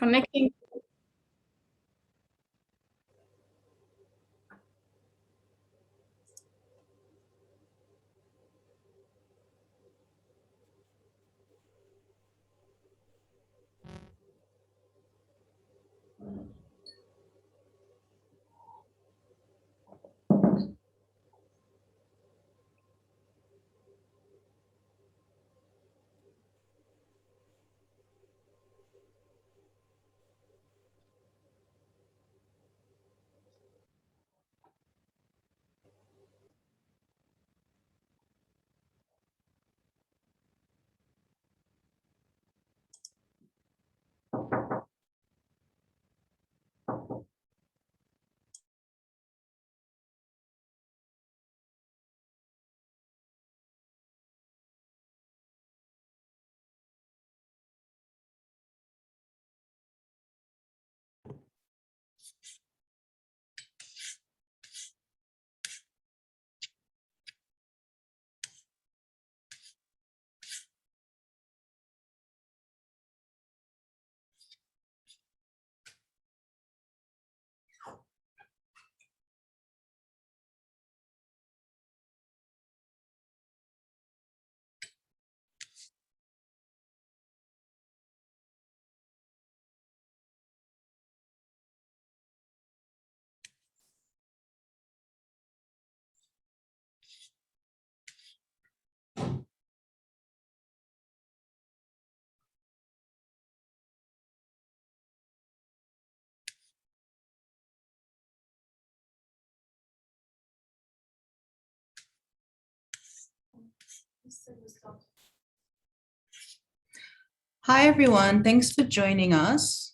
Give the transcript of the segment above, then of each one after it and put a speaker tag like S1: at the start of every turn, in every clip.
S1: Connecting.
S2: Hi, everyone. Thanks for joining us.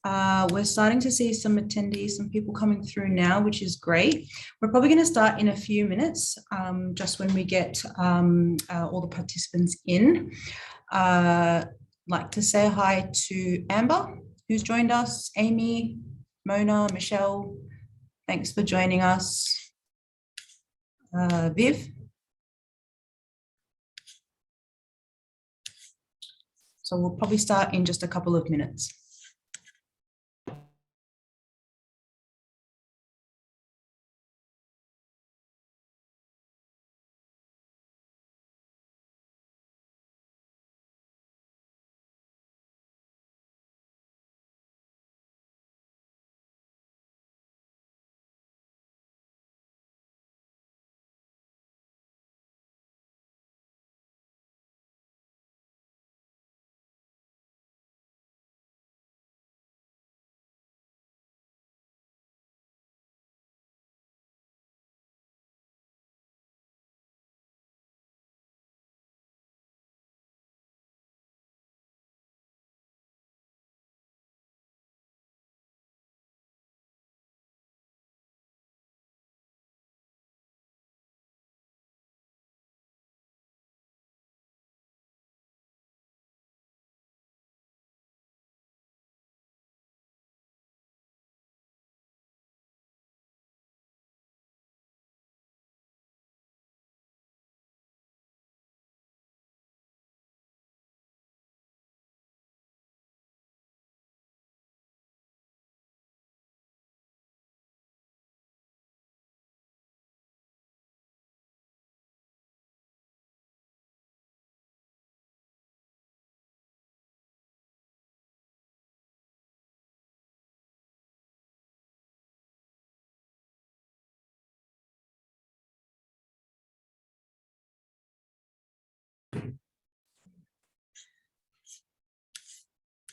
S2: We're starting to see some attendees, some people coming through now, which is great. We're probably going to start in a few minutes, just when we get all the participants in. Like to say hi to Amber, who's joined us, Amy, Mona, Michelle. Thanks for joining us. Viv. So we'll probably start in just a couple of minutes.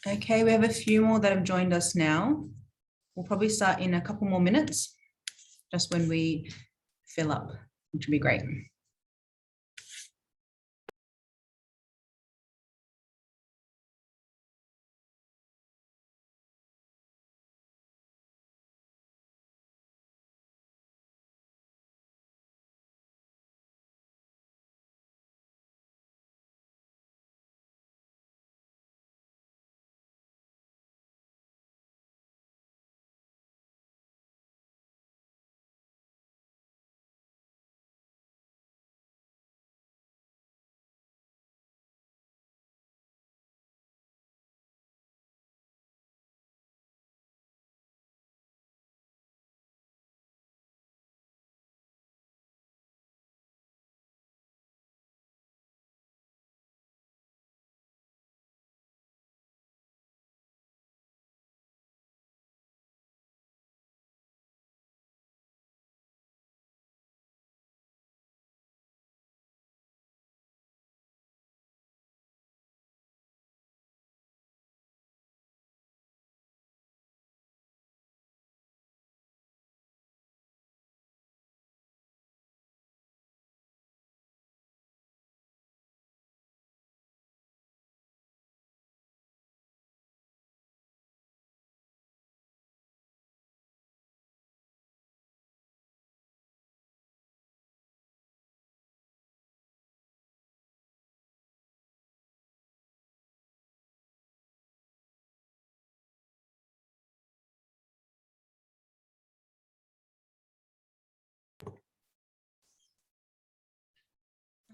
S2: Okay, we have a few more that have joined us now. We'll probably start in a couple more minutes, just when we fill up, which would be great.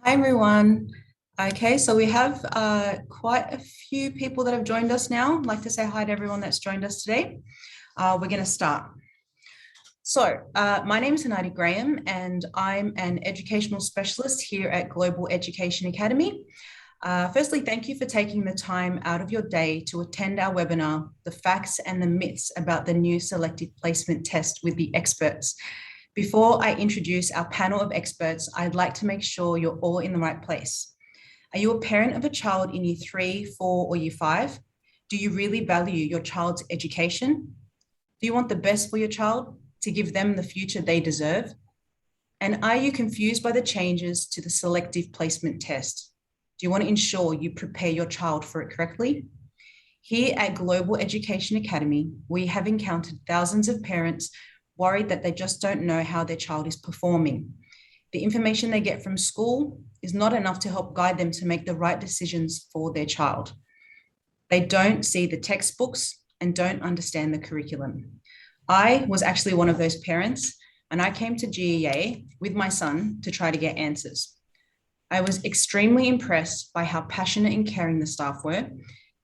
S2: Hi, everyone. Okay, so we have quite a few people that have joined us now. I'd like to say hi to everyone that's joined us today. We're going to start. So my name is Hanadi Graham, and I'm an educational specialist here at Global Education Academy. Firstly, thank you for taking the time out of your day to attend our webinar, The Facts and the Myths about the new Selective Placement Test with the experts. Before I introduce our panel of experts, I'd like to make sure you're all in the right place. Are you a parent of a child in year 3, 4, or year 5? Do you really value your child's education? Do you want the best for your child, to give them the future they deserve? And are you confused by the changes to the Selective Placement Test? Do you want to ensure you prepare your child for it correctly? Here at Global Education Academy, we have encountered thousands of parents worried that they just don't know how their child is performing. The information they get from school is not enough to help guide them to make the right decisions for their child. They don't see the textbooks and don't understand the curriculum. I was actually one of those parents, and I came to GEA with my son to try to get answers. I was extremely impressed by how passionate and caring the staff were,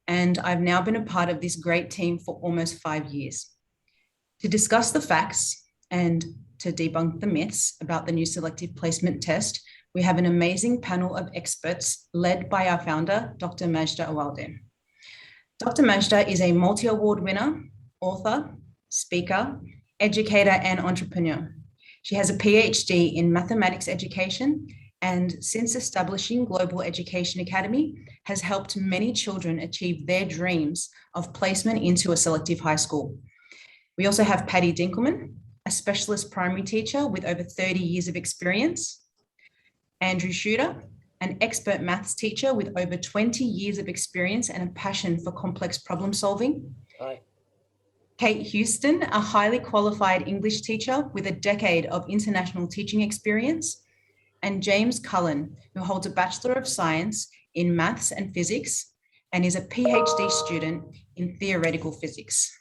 S2: and I've now been a part of this great team for almost 5 years. To discuss the facts and to debunk the myths about the new Selective Placement Test, we have an amazing panel of experts led by our founder, Dr. Majeda Awawdeh. Dr. Majeda is a multi-award winner, author, speaker, educator, and entrepreneur. She has a PhD in mathematics education, and since establishing Global Education Academy, has helped many children achieve their dreams of placement into a selective high school. We also have Patty Dinkelman, a specialist primary teacher with over 30 years of experience. Andrew Shooter, an expert maths teacher with over 20 years of experience and a passion for complex problem solving.
S1: Hi.
S2: Kate Houston, a highly qualified English teacher with a decade of international teaching experience. And James Cullen, who holds a Bachelor of Science in Maths and Physics and is a PhD student in theoretical physics.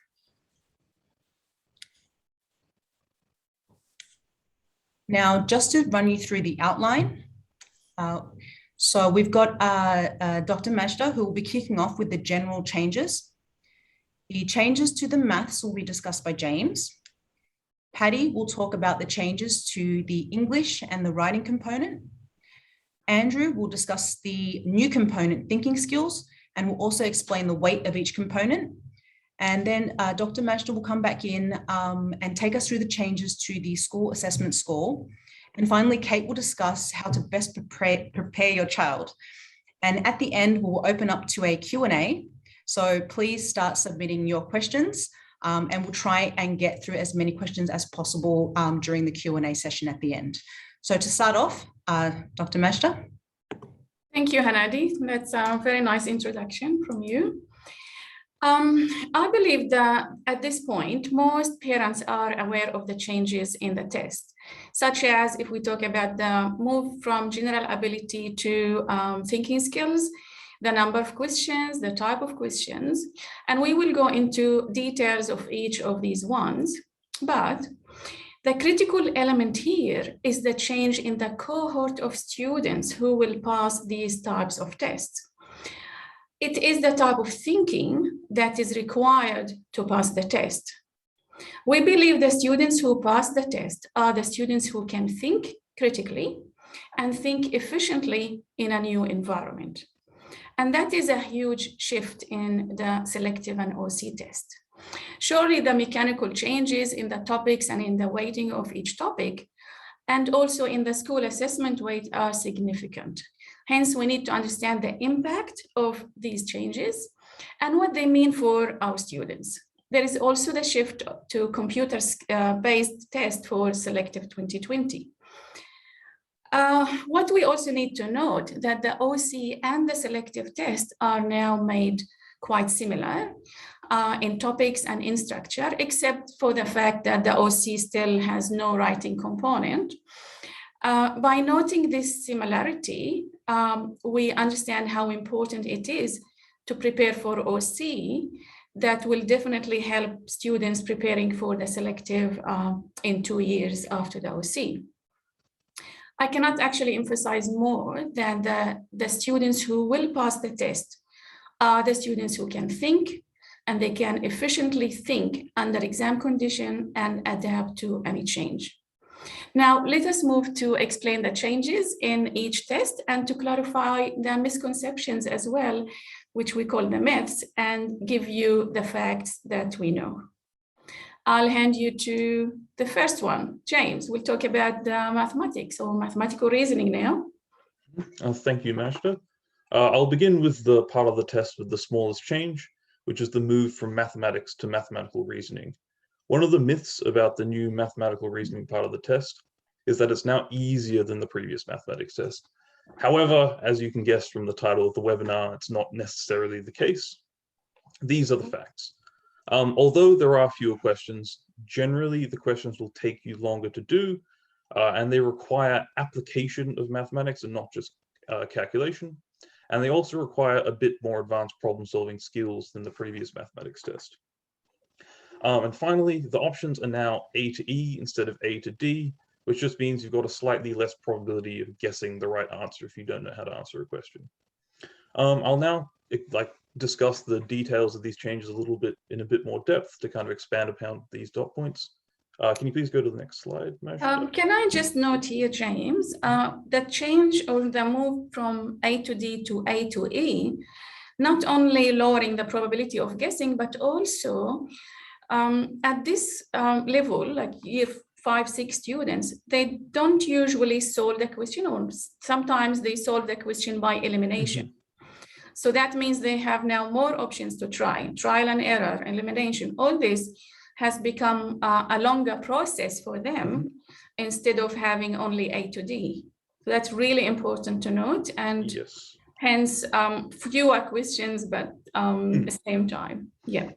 S2: Now, just to run you through the outline. So we've got Dr. Majeda, who will be kicking off with the general changes. The changes to the maths will be discussed by James. Patty will talk about the changes to the English and the writing component. Andrew will discuss the new component, thinking skills, and will also explain the weight of each component. And then Dr. Majeda will come back in and take us through the changes to the school assessment score. And finally, Kate will discuss how to best prepare your child. And at the end, we'll open up to a Q&A. So please start submitting your questions and we'll try and get through as many questions as possible during the Q&A session at the end. So to start off, Dr. Majeda.
S3: Thank you, Hanadi. That's a very nice introduction from you. I believe that at this point, most parents are aware of the changes in the test, such as if we talk about the move from general ability to thinking skills, the number of questions, the type of questions, and we will go into details of each of these ones. But the critical element here is the change in the cohort of students who will pass these types of tests. It is the type of thinking that is required to pass the test. We believe the students who pass the test are the students who can think critically and think efficiently in a new environment. And that is a huge shift in the selective and OC test. Surely the mechanical changes in the topics and in the weighting of each topic, and also in the school assessment weight, are significant. Hence, we need to understand the impact of these changes and what they mean for our students. There is also the shift to computer-based test for Selective 2020. What we also need to note that the OC and the selective test are now made quite similar in topics and in structure, except for the fact that the OC still has no writing component. By noting this similarity, we understand how important it is to prepare for OC. That will definitely help students preparing for the selective in 2 years after the OC. I cannot actually emphasize more than the students who will pass the test are the students who can think, and they can efficiently think under exam condition and adapt to any change. Now, let us move to explain the changes in each test and to clarify the misconceptions as well, which we call the myths, and give you the facts that we know. I'll hand you to the first one. James, we'll talk about the mathematics or mathematical reasoning now.
S1: Thank you, Majeda. I'll begin with the part of the test with the smallest change, which is the move from mathematics to mathematical reasoning. One of the myths about the new mathematical reasoning part of the test is that it's now easier than the previous mathematics test. However, as you can guess from the title of the webinar, it's not necessarily the case. These are the facts. Although there are fewer questions, generally the questions will take you longer to do, and they require application of mathematics and not just calculation. And they also require a bit more advanced problem-solving skills than the previous mathematics test. And finally, the options are now A to E instead of A to D, which just means you've got a slightly less probability of guessing the right answer if you don't know how to answer a question. I'll now discuss the details of these changes a little bit in a bit more depth to kind of expand upon these dot points. Can you please go to the next slide, Majeda?
S3: Can I just note here, James, the change or the move from A to D to A to E, not only lowering the probability of guessing, but also at this level, like year 5, 6 students, they don't usually solve the question, or sometimes they solve the question by elimination. So that means they have now more options to try, trial and error, elimination. All this has become a longer process for them instead of having only A to D. So that's really important to note, and
S1: Yes.
S3: hence fewer questions, but at the same time. Yeah,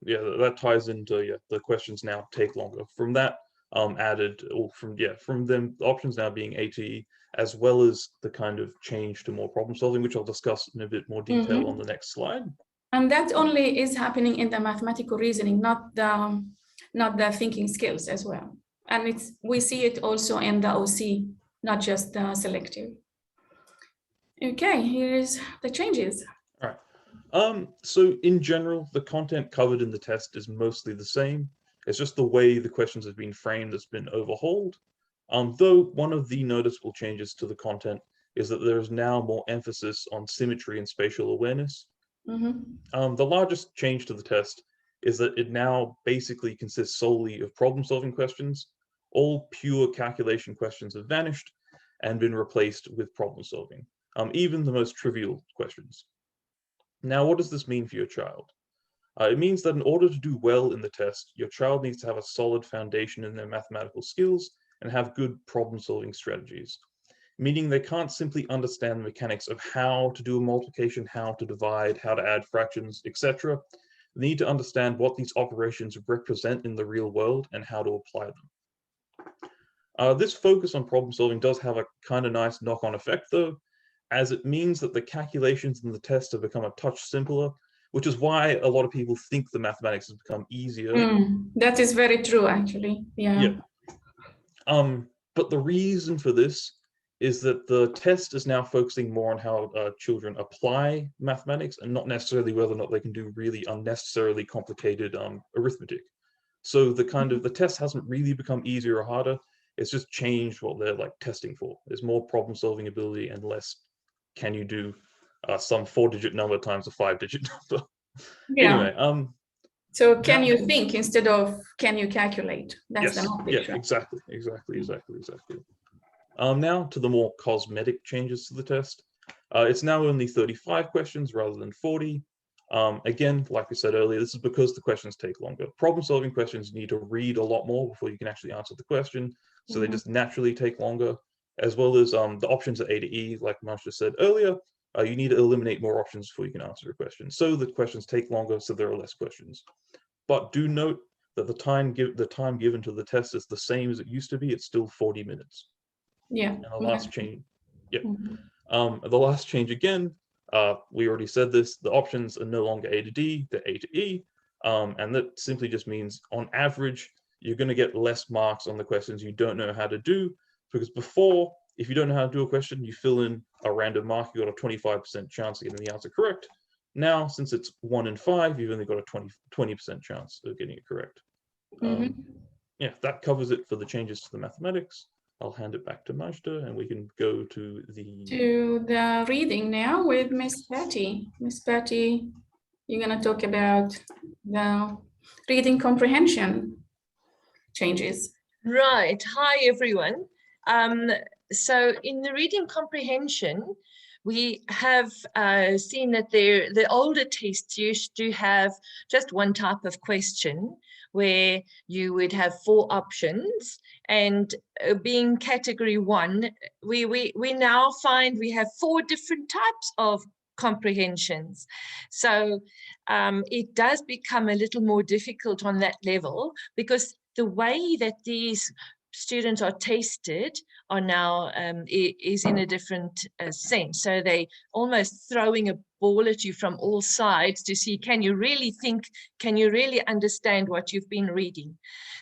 S1: that ties into the questions now take longer. From that added, or from them, the options now being A to E, as well as the kind of change to more problem solving, which I'll discuss in a bit more detail on the next slide.
S3: And that only is happening in the mathematical reasoning, not the thinking skills as well. And we see it also in the OC, not just the selective. Okay, here's the changes.
S1: All right. So in general, the content covered in the test is mostly the same. It's just the way the questions have been framed that's been overhauled. Though one of the noticeable changes to the content is that there is now more emphasis on symmetry and spatial awareness. The largest change to the test is that it now basically consists solely of problem-solving questions. All pure calculation questions have vanished and been replaced with problem-solving, even the most trivial questions. Now, what does this mean for your child? It means that in order to do well in the test, your child needs to have a solid foundation in their mathematical skills and have good problem-solving strategies, meaning they can't simply understand the mechanics of how to do a multiplication, how to divide, how to add fractions, etc. They need to understand what these operations represent in the real world and how to apply them. This focus on problem solving does have a kind of nice knock-on effect though, as it means that the calculations in the test have become a touch simpler, which is why a lot of people think the mathematics has become easier.
S3: That is very true, actually. Yeah.
S1: But the reason for this is that the test is now focusing more on how children apply mathematics and not necessarily whether or not they can do really unnecessarily complicated arithmetic. So the test hasn't really become easier or harder. It's just changed what they're testing for. There's more problem solving ability and less can you do some 4-digit number times a 5-digit number.
S3: Yeah.
S1: Anyway,
S3: so can you think instead of can you calculate? That's
S1: yes,
S3: the picture.
S1: exactly. Now to the more cosmetic changes to the test. It's now only 35 questions rather than 40. Again, like we said earlier, this is because the questions take longer. Problem-solving questions need to read a lot more before you can actually answer the question, so they just naturally take longer, as well as the options at A to E, like Majeda said earlier, you need to eliminate more options before you can answer a question. So the questions take longer, so there are less questions. But do note that the time given to the test is the same as it used to be. It's still 40 minutes.
S3: Yeah.
S1: And the last change, the last change again, we already said this, the options are no longer A to D, they're A to E. And that simply just means on average, you're going to get less marks on the questions you don't know how to do, because before if you don't know how to do a question, you fill in a random mark, you got a 25% chance of getting the answer correct. Now, since it's 1 in 5, you've only got a 20% chance of getting it correct. Yeah, that covers it for the changes to the mathematics. I'll hand it back to Majeda, and we can go to the
S3: reading now with Miss Patty. Miss Patty, you're going to talk about the reading comprehension changes.
S4: Right. Hi, everyone. So in the reading comprehension, we have seen that the older tests used to have just one type of question where you would have 4 options, and being category 1, we now find we have 4 different types of comprehensions. So it does become a little more difficult on that level, because the way that these students are tested are now is in a different sense. So they almost throwing a ball at you from all sides to see, can you really think, can you really understand what you've been reading?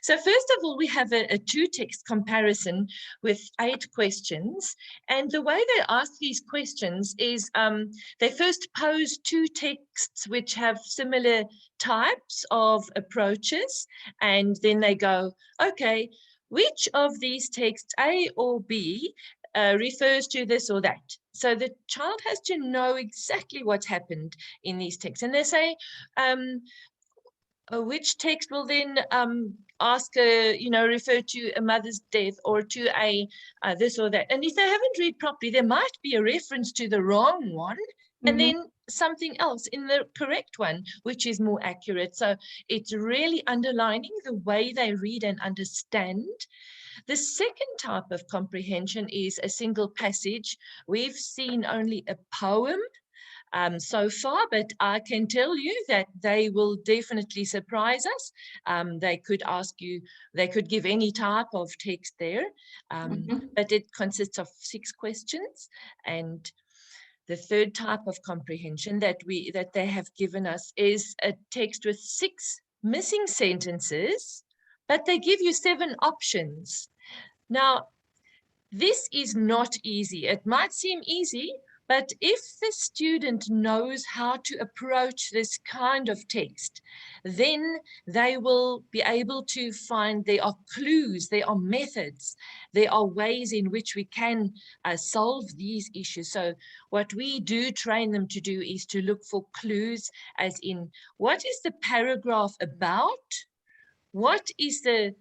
S4: So first of all, we have a 2-text comparison with 8 questions. And the way they ask these questions is they first pose 2 texts which have similar types of approaches. And then they go, okay, which of these texts, A or B, refers to this or that? So the child has to know exactly what's happened in these texts. And they say, which text will then ask refer to a mother's death or to a this or that. And if they haven't read properly, there might be a reference to the wrong one, and then something else in the correct one, which is more accurate. So it's really underlining the way they read and understand. The second type of comprehension is a single passage. We've seen only a poem so far, but I can tell you that they will definitely surprise us. They could ask you, they could give any type of text there, but it consists of 6 questions. And the third type of comprehension that they have given us is a text with 6 missing sentences, but they give you 7 options. Now, this is not easy. It might seem easy, but if the student knows how to approach this kind of text, then they will be able to find there are clues, there are methods, there are ways in which we can solve these issues. So what we do train them to do is to look for clues, as in, what is the paragraph about? What is the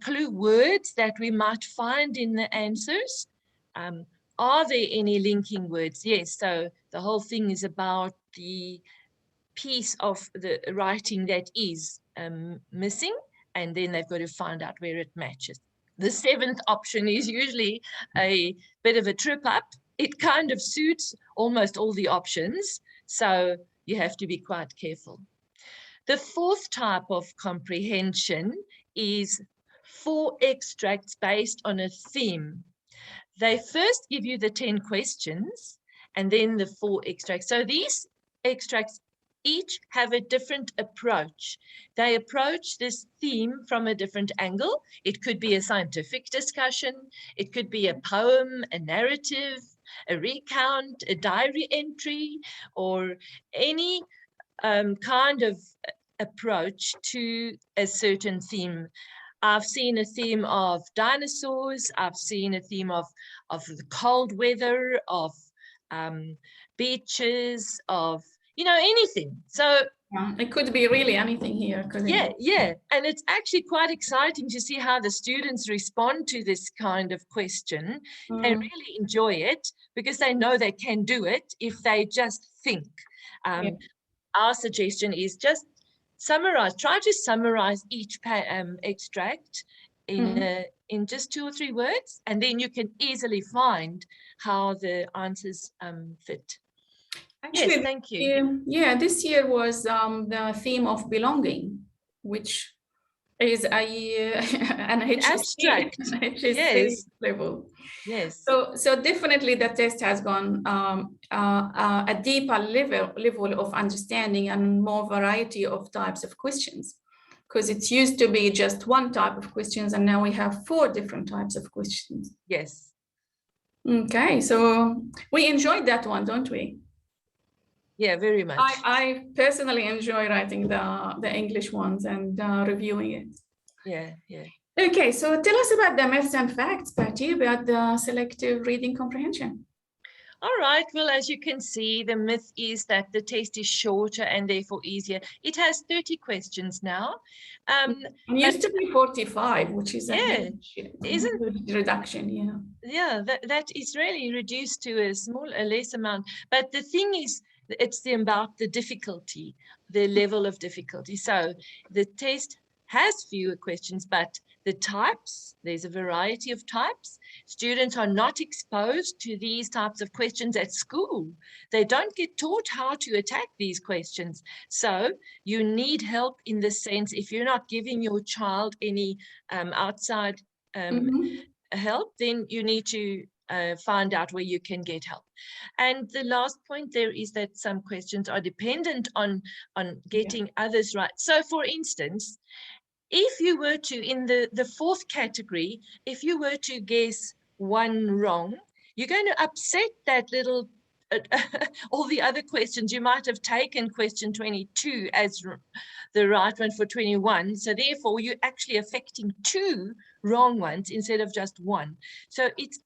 S4: clue words that we might find in the answers? Are there any linking words? Yes, so the whole thing is about the piece of the writing that is missing, and then they've got to find out where it matches. The 7th option is usually a bit of a trip up. It kind of suits almost all the options, so you have to be quite careful. The 4th type of comprehension is 4 extracts based on a theme. They first give you the 10 questions and then the 4 extracts. So these extracts each have a different approach. They approach this theme from a different angle. It could be a scientific discussion. It could be a poem, a narrative, a recount, a diary entry, or any kind of approach to a certain theme. I've seen a theme of dinosaurs. I've seen a theme of the cold weather, of beaches, of, anything. So
S3: it could be really anything here.
S4: Yeah. And it's actually quite exciting to see how the students respond to this kind of question. They really enjoy it because they know they can do it if they just think. Our suggestion is just try to summarize each extract in just 2 or 3 words, and then you can easily find how the answers fit. Actually, yes, thank you.
S3: This year was the theme of belonging, which is an
S4: abstract
S3: yes. level.
S4: Yes.
S3: So definitely the test has gone a deeper level of understanding and more variety of types of questions, because it used to be just one type of questions and now we have 4 different types of questions.
S4: Yes.
S3: Okay, so we enjoyed that one, don't we?
S4: Yeah, very much.
S3: I personally enjoy writing the English ones and reviewing it.
S4: Yeah, yeah.
S3: Okay, so tell us about the myths and facts, Patty, about the selective reading comprehension.
S4: All right, well, as you can see, the myth is that the test is shorter and therefore easier. It has 30 questions now.
S3: It used to be 45, which is a
S4: isn't
S3: reduction, yeah.
S4: Yeah, that is really reduced to a less amount. But the thing is, it's about the difficulty, the level of difficulty. So the test has fewer questions, but the types, there's a variety of types. Students are not exposed to these types of questions at school. They don't get taught how to attack these questions. So you need help in the sense, if you're not giving your child any outside help, then you need to find out where you can get help. And the last point there is that some questions are dependent on getting others right. So for instance, if you were to, in the fourth category, if you were to guess one wrong, you're going to upset that little all the other questions. You might have taken question 22 as the right one for 21. So therefore, you're actually affecting 2 wrong ones instead of just 1. So it's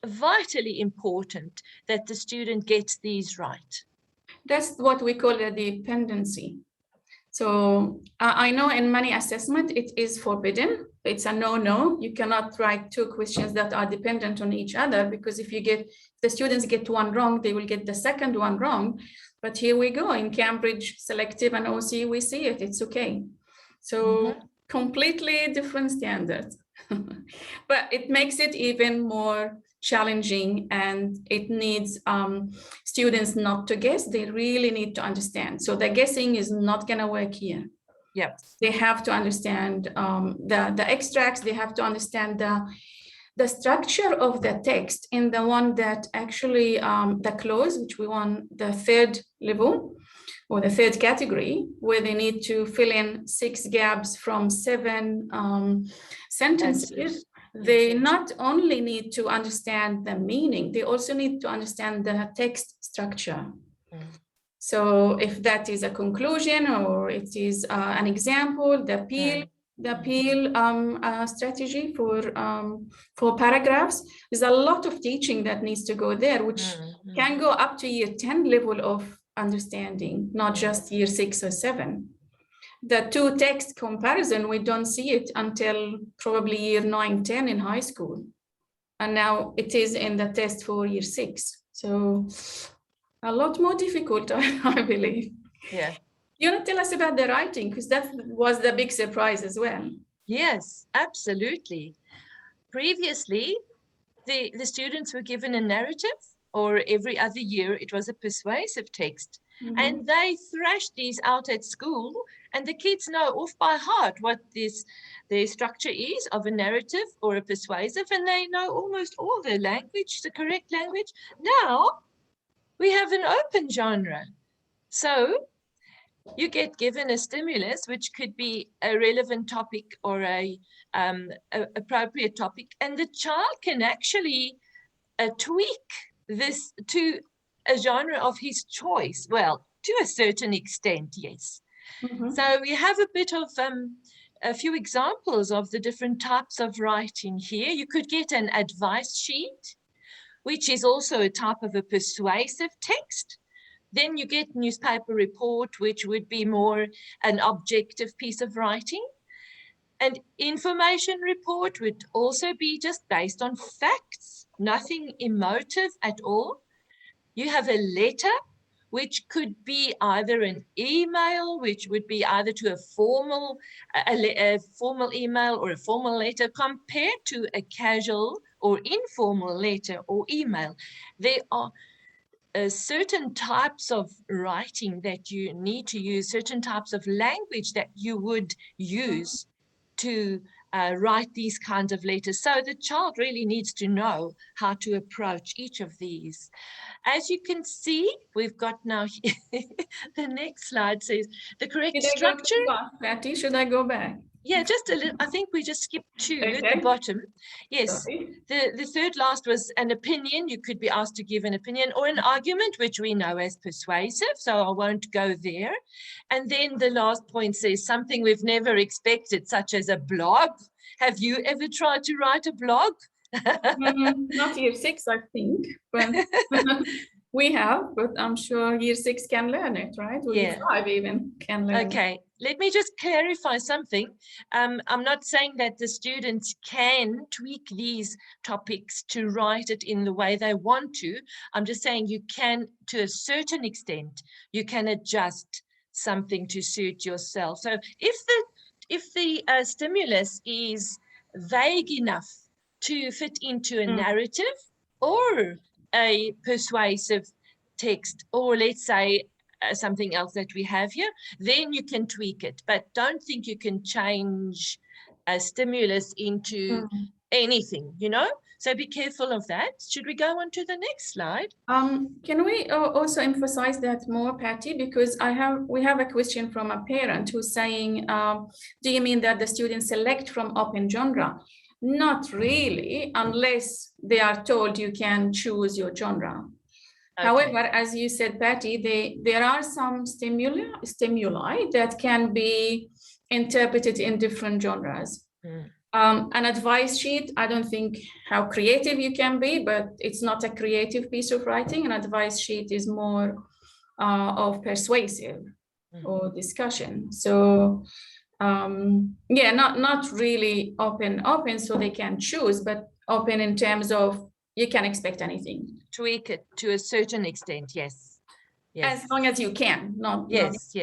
S4: vitally important that the student gets these right.
S3: That's what we call a dependency. So I know in many assessments, it is forbidden. It's a no-no. You cannot write 2 questions that are dependent on each other, because if the students get one wrong, they will get the second one wrong. But here we go in Cambridge, selective and OC, we see it, it's okay. So completely different standards, but it makes it even more challenging, and it needs students not to guess. They really need to understand. So the guessing is not going to work here.
S4: Yep.
S3: They have to understand the extracts. They have to understand the structure of the text in the one that actually the clause, which we want the 3rd level or the 3rd category, where they need to fill in 6 gaps from 7 sentences. They not only need to understand the meaning, they also need to understand the text structure. So if that is a conclusion or it is an example, the appeal strategy for paragraphs, there's a lot of teaching that needs to go there, which can go up to year 10 level of understanding, not just year 6 or 7. The 2 text comparison, we don't see it until probably year 9, 10 in high school. And now it is in the test for year 6. So a lot more difficult, I believe.
S4: Yeah.
S3: You want to tell us about the writing, because that was the big surprise as well.
S4: Yes, absolutely. Previously, the students were given a narrative, or every other year it was a persuasive text. And they thrashed these out at school, and the kids know off by heart what their structure is of a narrative or a persuasive, and they know almost all the language, the correct language. Now we have an open genre. So you get given a stimulus, which could be a relevant topic or a appropriate topic, and the child can actually tweak this to a genre of his choice. Well, to a certain extent, yes. So we have a bit of a few examples of the different types of writing here. You could get an advice sheet, which is also a type of a persuasive text. Then you get newspaper report, which would be more an objective piece of writing. And information report would also be just based on facts, nothing emotive at all. You have a letter, which could be either an email, which would be either to a formal email or a formal letter, compared to a casual or informal letter or email. There are certain types of writing that you need to use, certain types of language that you would use to write these kinds of letters. So the child really needs to know how to approach each of these. As you can see, we've got now the next slide says the correct structure.
S3: Patty, should I go back?
S4: Yeah, just a little. I think we just skipped 2 at
S3: Okay.
S4: the bottom. Yes.
S3: Sorry.
S4: The third last was an opinion. You could be asked to give an opinion or an argument, which we know as persuasive. So I won't go there. And then the last point says something we've never expected, such as a blog. Have you ever tried to write a blog?
S3: Not year 6, I think, but we have, but I'm sure year 6 can learn it, right? Or year 5 even can learn it.
S4: Okay, let me just clarify something. I'm not saying that the students can tweak these topics to write it in the way they want to. I'm just saying you can, to a certain extent, you can adjust something to suit yourself. So if the stimulus is vague enough to fit into a narrative or a persuasive text, or let's say something else that we have here, then you can tweak it. But don't think you can change a stimulus into anything, you know? So be careful of that. Should we go on to the next slide?
S3: Can we also emphasize that more, Patty? Because we have a question from a parent who's saying, do you mean that the students select from open genre? Not really, unless they are told you can choose your genre. Okay. However, as you said, Patty, there are some stimuli that can be interpreted in different genres. An advice sheet, I don't think how creative you can be, but it's not a creative piece of writing. An advice sheet is more of persuasive or discussion. So yeah, not really open so they can choose, but open in terms of you can expect anything.
S4: Tweak it to a certain extent, yes.
S3: As long as you can,
S4: yes.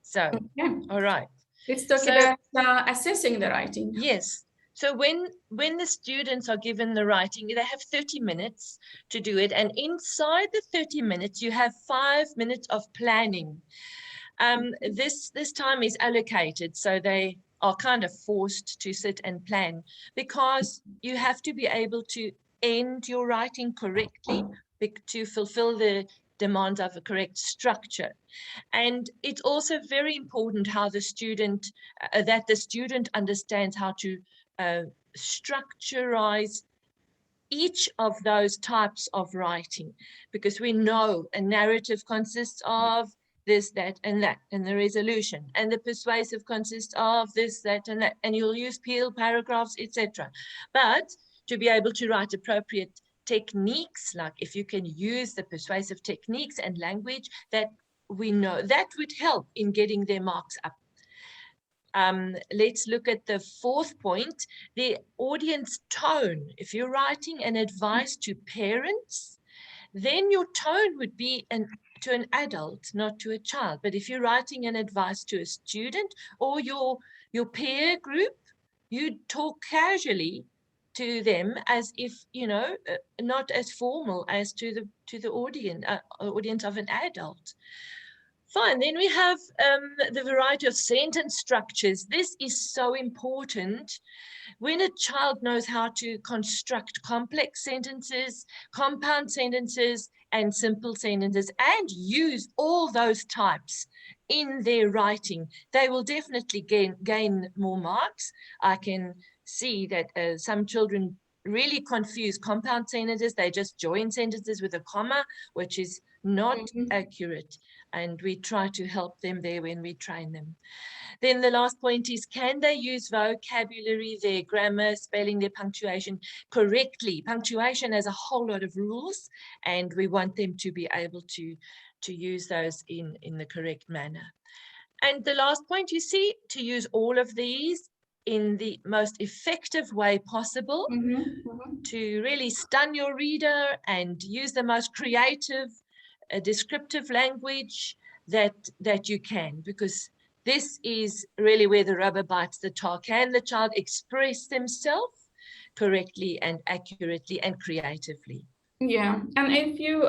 S4: So, okay. All right.
S3: Let's talk about assessing the writing.
S4: Yes. So when the students are given the writing, they have 30 minutes to do it. And inside the 30 minutes, you have 5 minutes of planning. This time is allocated, so they are kind of forced to sit and plan, because you have to be able to end your writing correctly to fulfill the demands of a correct structure. And it's also very important how the student understands how to structurize each of those types of writing, because we know a narrative consists of this, that, and that, and the resolution, and the persuasive consists of this, that, and that, and you'll use peel paragraphs, etc. But to be able to write appropriate techniques, like if you can use the persuasive techniques and language that we know, that would help in getting their marks up. Let's look at the 4th point, the audience tone. If you're writing an advice to parents, then your tone would be to an adult, not to a child. But if you're writing an advice to a student or your peer group, you talk casually to them as if, you know, not as formal as to the audience of an adult. Fine, then we have the variety of sentence structures. This is so important. When a child knows how to construct complex sentences, compound sentences, and simple sentences, and use all those types in their writing, they will definitely gain more marks. I can see that some children really confuse compound sentences. They just join sentences with a comma, which is not accurate. And we try to help them there when we train them. Then the last point is, can they use vocabulary, their grammar, spelling, their punctuation correctly? Punctuation has a whole lot of rules, and we want them to be able to use those in the correct manner. And the last point, you see, to use all of these in the most effective way possible, to really stun your reader and use the most creative, descriptive language that you can, because this is really where the rubber bites the tar. Can the child express themselves correctly and accurately and creatively?
S3: Yeah, and if you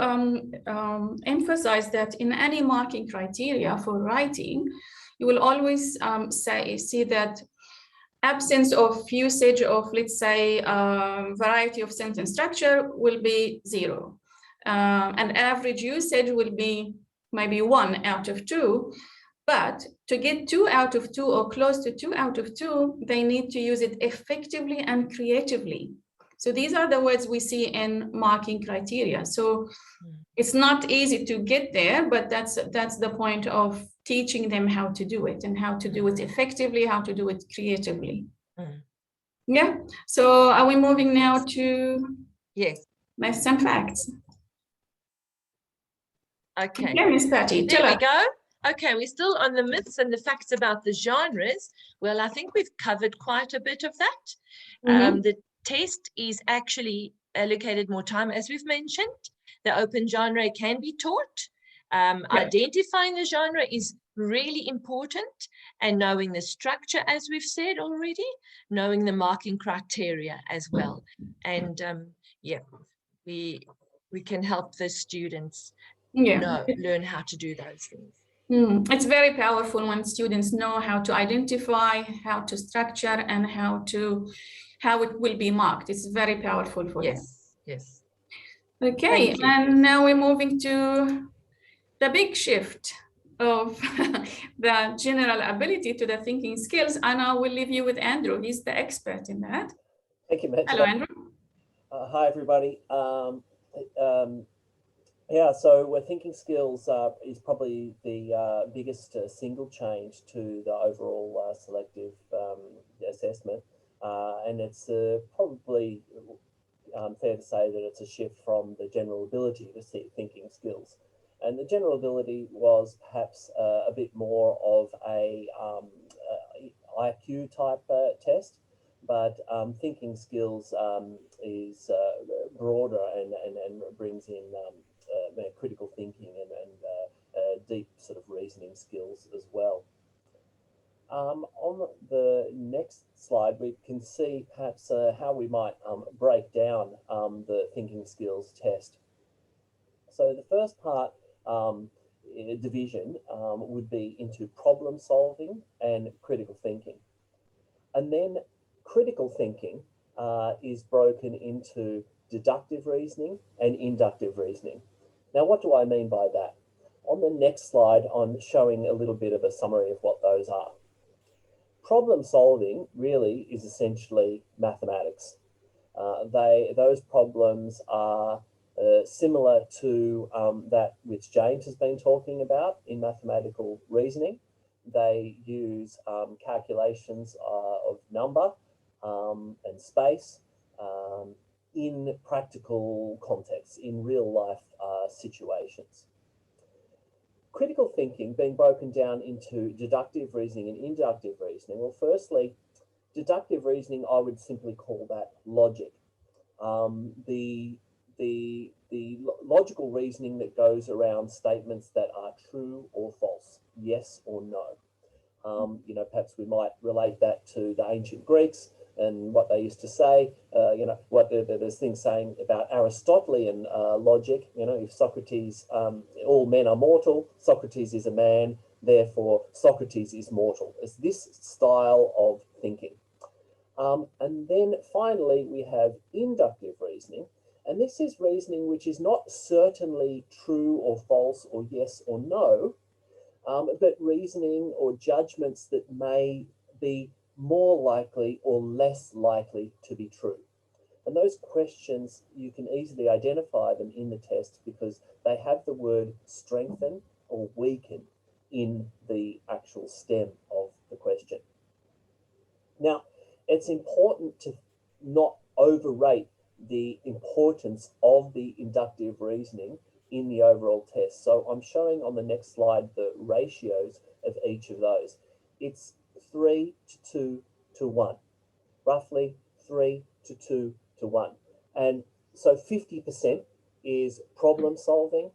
S3: emphasize that in any marking criteria for writing, you will always see that absence of usage of, let's say, variety of sentence structure will be 0. And average usage will be maybe 1 out of 2. But to get 2 out of 2 or close to 2 out of 2, they need to use it effectively and creatively. So these are the words we see in marking criteria. So it's not easy to get there, but that's the point of teaching them how to do it and how to do it effectively, how to do it creatively. Yeah. So are we moving now to myths and facts?
S4: Okay.
S3: Yeah, Miss Patty,
S4: There
S3: tell
S4: we
S3: us.
S4: go. Okay, we're still on the myths and the facts about the genres. Well, I think we've covered quite a bit of that. The test is actually allocated more time, as we've mentioned. The open genre can be taught. Identifying the genre is really important, and knowing the structure, as we've said already, knowing the marking criteria as well. And we can help the students learn how to do those things.
S3: It's very powerful when students know how to identify, how to structure, and how it will be marked. It's very powerful for them.
S4: Yes.
S3: Okay, and now we're moving to the big shift of the general ability to the thinking skills, and I will leave you with Andrew. He's the expert in that.
S5: Thank you, Majeda.
S3: Hello, Andrew.
S5: Hi, everybody. Yeah, so thinking skills is probably the biggest single change to the overall selective assessment, and it's probably fair to say that it's a shift from the general ability to see thinking skills. And the general ability was perhaps a bit more of a IQ type test, but thinking skills is broader and brings in critical thinking and deep sort of reasoning skills as well. On the next slide, we can see perhaps how we might break down the thinking skills test. So the first part division would be into problem solving and critical thinking. And then critical thinking is broken into deductive reasoning and inductive reasoning. Now, what do I mean by that? On the next slide, I'm showing a little bit of a summary of what those are. Problem solving really is essentially mathematics. Those problems are similar to that which James has been talking about in mathematical reasoning. They use calculations of number and space in practical contexts, in real life situations. Critical thinking being broken down into deductive reasoning and inductive reasoning. Well, firstly, deductive reasoning, I would simply call that logic. The logical reasoning that goes around statements that are true or false, yes or no. Perhaps we might relate that to the ancient Greeks and what they used to say. There's things saying about Aristotelian logic. If Socrates, all men are mortal, Socrates is a man, therefore Socrates is mortal. It's this style of thinking. And then finally, we have inductive reasoning. And this is reasoning which is not certainly true or false or yes or no, but reasoning or judgments that may be more likely or less likely to be true. And those questions, you can easily identify them in the test because they have the word strengthen or weaken in the actual stem of the question. Now, it's important to not overrate the importance of the inductive reasoning in the overall test. So I'm showing on the next slide the ratios of each of those. It's 3 to 2 to 1, roughly 3 to 2 to 1. And so 50% is problem solving,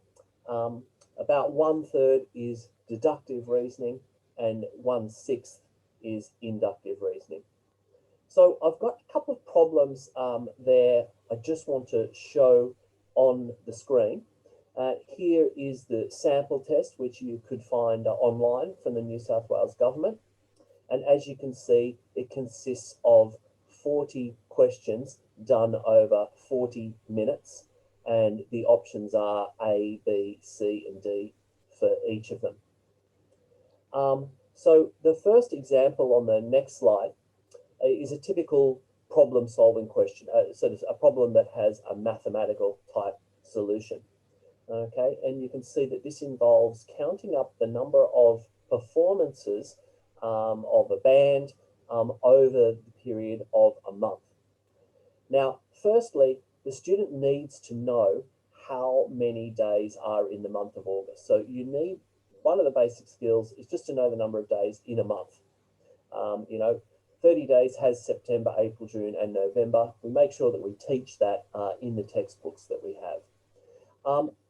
S5: about 1/3 is deductive reasoning, and 1/6 is inductive reasoning. So I've got a couple of problems there I just want to show on the screen. Here is the sample test, which you could find online from the New South Wales government. And as you can see, it consists of 40 questions done over 40 minutes. And the options are A, B, C, and D for each of them. So the first example on the next slide is a typical problem-solving question, so it's a problem that has a mathematical type solution. Okay, and you can see that this involves counting up the number of performances of a band over the period of a month. Now, firstly, the student needs to know how many days are in the month of August. So you need, one of the basic skills is just to know the number of days in a month. You know, 30 days has September, April, June, and November. We make sure that we teach that in the textbooks that we have.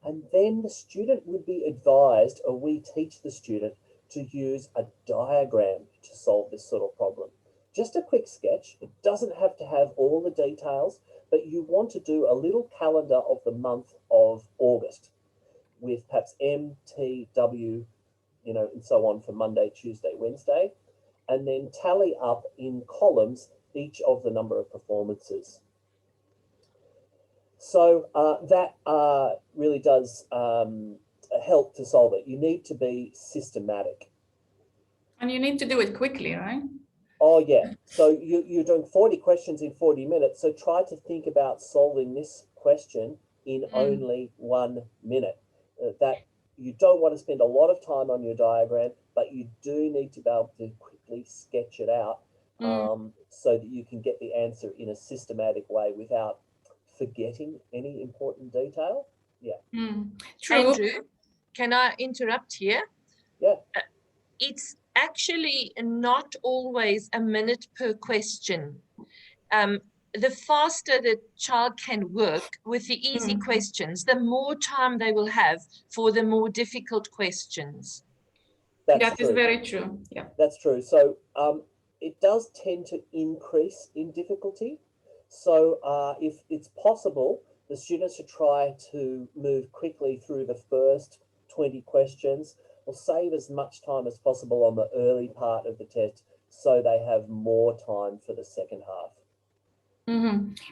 S5: And then the student would be advised, or we teach the student, to use a diagram to solve this sort of problem. Just a quick sketch. It doesn't have to have all the details, but you want to do a little calendar of the month of August with perhaps M, T, W, you know, and so on for Monday, Tuesday, Wednesday, and then tally up in columns each of the number of performances. So that really does help to solve it. You need to be systematic.
S3: And you need to do it quickly, right?
S5: Oh, yeah. So you're doing 40 questions in 40 minutes. So try to think about solving this question in only 1 minute. That you don't want to spend a lot of time on your diagram, but you do need to be able to quickly sketch it out so that you can get the answer in a systematic way without forgetting any important detail. Yeah.
S3: True.
S4: Andrew, can I interrupt here?
S5: Yeah.
S4: It's actually not always a minute per question. The faster the child can work with the easy questions, the more time they will have for the more difficult questions.
S3: That is very true. Yeah.
S5: That's true. So it does tend to increase in difficulty. So if it's possible, the students should try to move quickly through the first 20 questions, or save as much time as possible on the early part of the test so they have more time for the second half.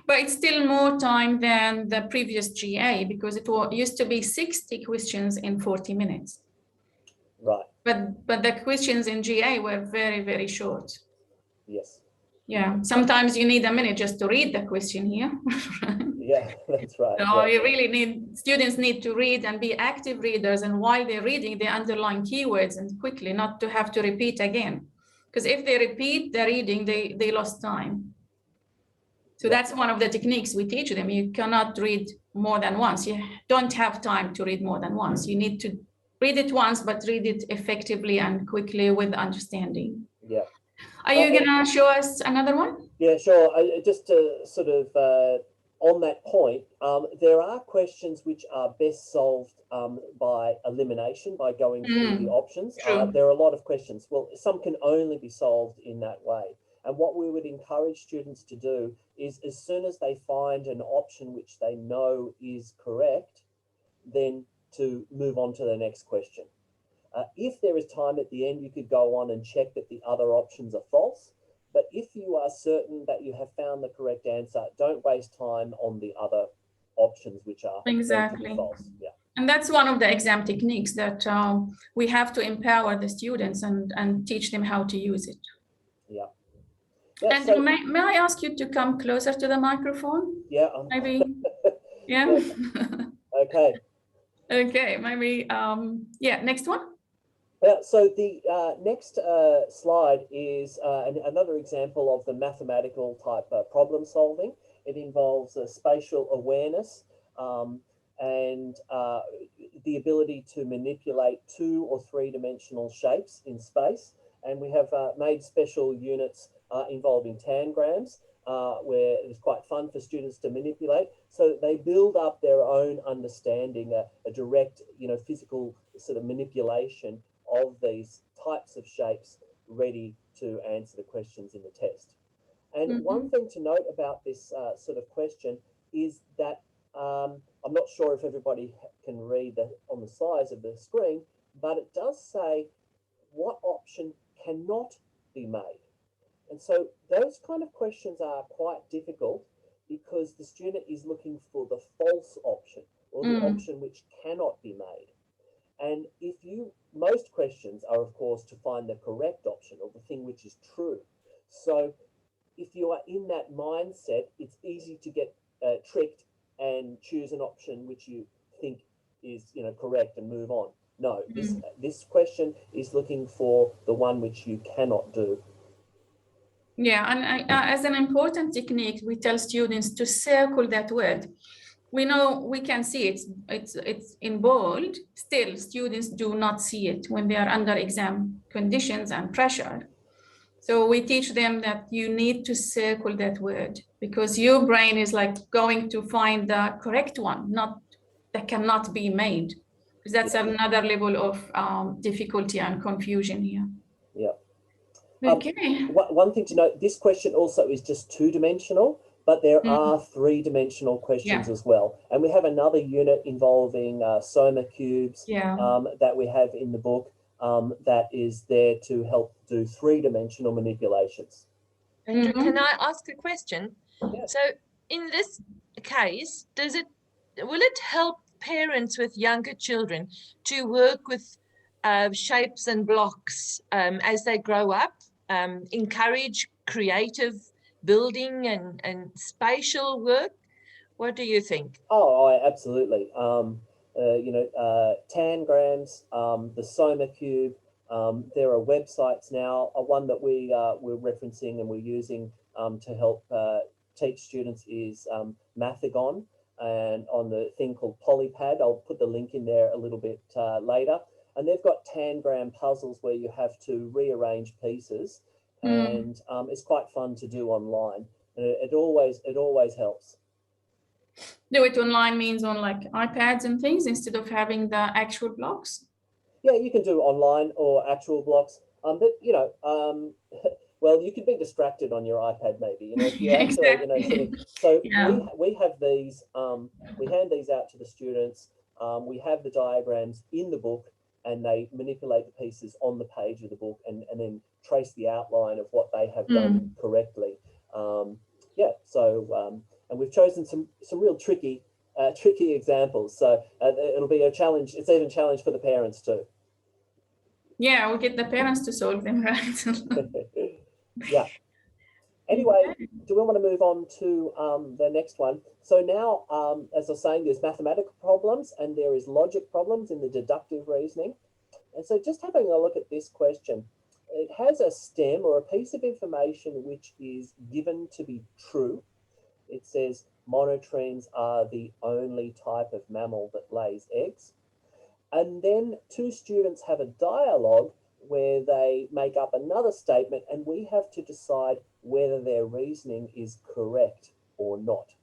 S3: But it's still more time than the previous GA, because it used to be 60 questions in 40 minutes.
S5: Right.
S3: But the questions in GA were very, very short.
S5: Yes.
S3: Yeah, sometimes you need a minute just to read the question here.
S5: Yeah, that's right.
S3: So
S5: yeah.
S3: you really need, students need to read and be active readers, and while they're reading, they underline keywords and quickly, not to have to repeat again. Because if they repeat the reading, they lost time. So that's one of the techniques we teach them. You cannot read more than once. You don't have time to read more than once. You need to read it once, but read it effectively and quickly with understanding.
S5: Yeah.
S3: Are you going to show us another one?
S5: Yeah, sure. Just to sort of, on that point, there are questions which are best solved by elimination, by going through the options. There are a lot of questions. Well, some can only be solved in that way. And what we would encourage students to do is, as soon as they find an option which they know is correct, then to move on to the next question. If there is time at the end, you could go on and check that the other options are false. But if you are certain that you have found the correct answer, don't waste time on the other options which are
S3: exactly
S5: false. Yeah.
S3: And that's one of the exam techniques that we have to empower the students and teach them how to use it.
S5: Yeah.
S3: And so, may I ask you to come closer to the microphone?
S5: Yeah.
S3: Maybe. Yeah.
S5: Okay.
S3: Okay. Maybe. Yeah. Next one.
S5: So the next slide is another example of the mathematical type problem solving. It involves spatial awareness and the ability to manipulate 2- or 3-dimensional shapes in space. And we have made special units involving tangrams where it's quite fun for students to manipulate. So they build up their own understanding, a direct, physical sort of manipulation of these types of shapes ready to answer the questions in the test. And one thing to note about this sort of question is that I'm not sure if everybody can read on the size of the screen, but it does say what option cannot be made. And so those kind of questions are quite difficult because the student is looking for the false option, or the option which cannot be made. And most questions are, of course, to find the correct option or the thing which is true. So if you are in that mindset, it's easy to get tricked and choose an option which you think is, correct and move on. No, this question is looking for the one which you cannot do.
S3: Yeah, and as an important technique, we tell students to circle that word. We know we can see it's in bold. Still, students do not see it when they are under exam conditions and pressure. So we teach them that you need to circle that word because your brain is like going to find the correct one, not that cannot be made. Because that's another level of difficulty and confusion here.
S5: Yeah.
S3: Okay.
S5: One thing to note, this question also is just two-dimensional, but there are three-dimensional questions as well. And we have another unit involving SOMA cubes that we have in the book that is there to help do three-dimensional manipulations.
S4: Andrew, can I ask a question?
S5: Yes.
S4: So in this case, will it help parents with younger children to work with shapes and blocks as they grow up, encourage creative building and spatial work? What do you think?
S5: Oh, absolutely. Tangrams, the SOMA cube. There are websites now. One that we're referencing and we're using to help teach students is Mathagon, and on the thing called Polypad. I'll put the link in there a little bit later. And they've got tangram puzzles where you have to rearrange pieces, and it's quite fun to do online. It always helps.
S3: Do it online means on like iPads and things instead of having the actual blocks?
S5: Yeah, you can do online or actual blocks. But well, you could be distracted on your iPad maybe. If you actually, so we have these. We hand these out to the students. We have the diagrams in the book, and they manipulate the pieces on the page of the book, and then trace the outline of what they have done correctly. And we've chosen some real tricky examples. So it'll be a challenge. It's even a challenge for the parents too.
S3: Yeah, we'll get the parents to solve them, right?
S5: Yeah. Anyway, do we want to move on to the next one? So now, as I was saying, there's mathematical problems and there is logic problems in the deductive reasoning. And so just having a look at this question, it has a stem or a piece of information which is given to be true. It says monotremes are the only type of mammal that lays eggs. And then two students have a dialogue where they make up another statement, and we have to decide whether their reasoning is correct or not.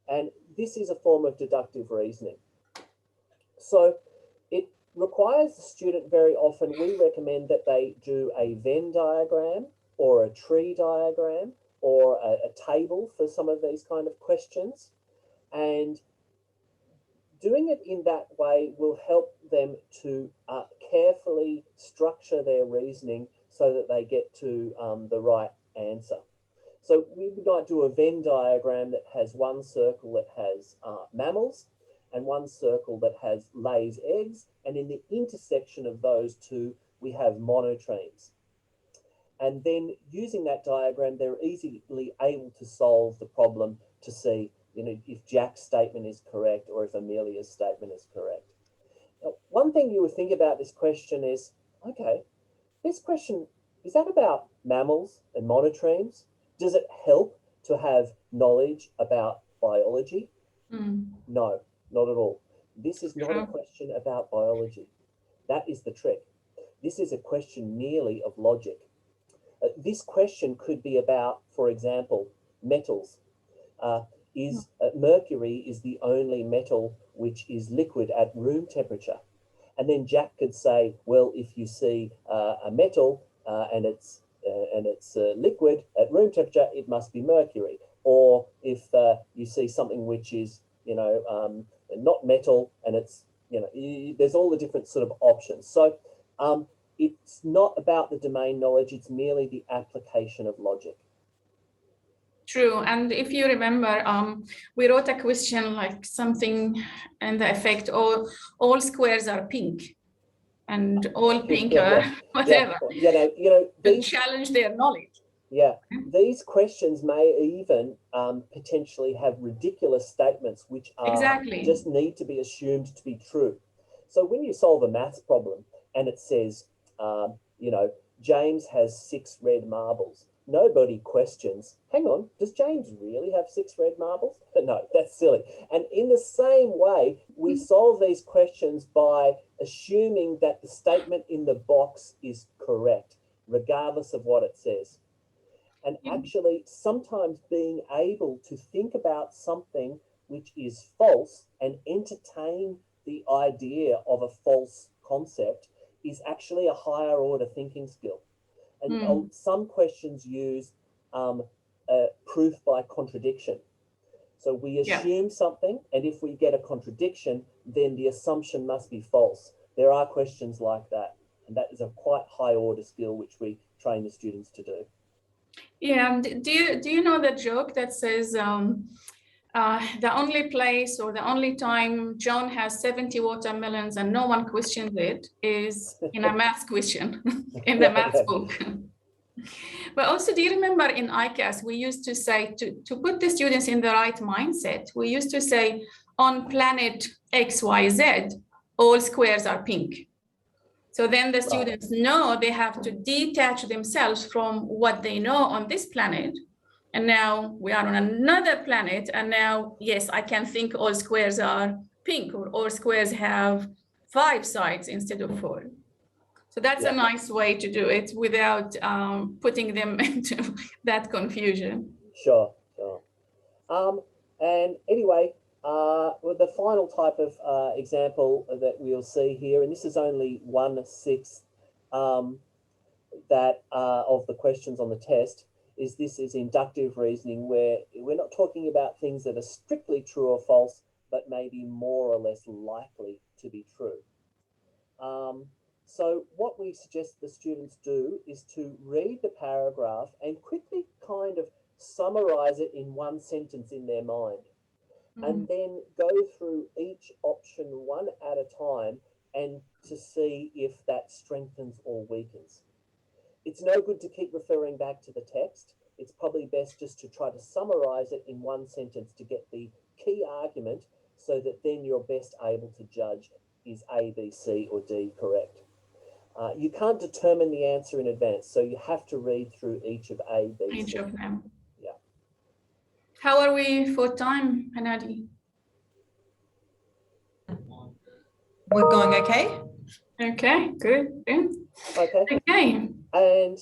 S5: And this is a form of deductive reasoning. So it requires the student very often, we recommend that they do a Venn diagram or a tree diagram or a table for some of these kind of questions. And doing it in that way will help them to carefully structure their reasoning so that they get to the right answer. So we might do a Venn diagram that has one circle that has mammals and one circle that has lays eggs, and in the intersection of those two we have monotremes. And then using that diagram, they're easily able to solve the problem to see if Jack's statement is correct or if Amelia's statement is correct. Now, one thing you would think about this question is, okay, this question, is that about mammals and monotremes? Does it help to have knowledge about biology? No, not at all. This is not a question about biology. That is the trick. This is a question merely of logic. This question could be about, for example, metals. Mercury is the only metal which is liquid at room temperature. And then Jack could say, well, if you see a metal and it's liquid at room temperature, it must be mercury. Or if you see something which is, not metal and it's, there's all the different sort of options. So it's not about the domain knowledge, it's merely the application of logic.
S3: True. And if you remember, we wrote a question like something in the effect, all squares are pink and all pink are whatever.
S5: These
S3: challenge their knowledge.
S5: Yeah, these questions may even potentially have ridiculous statements which are
S3: Exactly.
S5: just need to be assumed to be true. So when you solve a maths problem and it says, James has 6 red marbles, nobody questions, hang on, does James really have 6 red marbles? No, that's silly. And in the same way, we solve these questions by assuming that the statement in the box is correct, regardless of what it says. And actually, sometimes being able to think about something which is false and entertain the idea of a false concept is actually a higher order thinking skill. And some questions use proof by contradiction. So we assume something, and if we get a contradiction, then the assumption must be false. There are questions like that, and that is a quite high order skill which we train the students to do.
S3: Yeah, and do you know the joke that says the only place or the only time John has 70 watermelons and no one questions it is in a math question in the math book. But also, do you remember in ICAS, we used to say, to put the students in the right mindset, we used to say, on planet XYZ, all squares are pink. So then the students know they have to detach themselves from what they know on this planet. And now we are on another planet. And now, yes, I can think all squares are pink, or all squares have 5 sides instead of 4. So that's a nice way to do it without putting them into that confusion.
S5: Sure. And anyway, the final type of example that we'll see here, and this is only 1/6 that of the questions on the test, is this is inductive reasoning, where we're not talking about things that are strictly true or false, but maybe more or less likely to be true. So what we suggest the students do is to read the paragraph and quickly kind of summarize it in one sentence in their mind, and then go through each option one at a time and to see if that strengthens or weakens. It's no good to keep referring back to the text. It's probably best just to try to summarize it in one sentence to get the key argument, so that then you're best able to judge, is A, B, C, or D correct? You can't determine the answer in advance, so you have to read through each of A, B,
S3: each
S5: C.
S3: of them.
S5: Yeah.
S3: How are we for time, Hanadi?
S2: We're going okay?
S3: Okay, good. Okay.
S5: And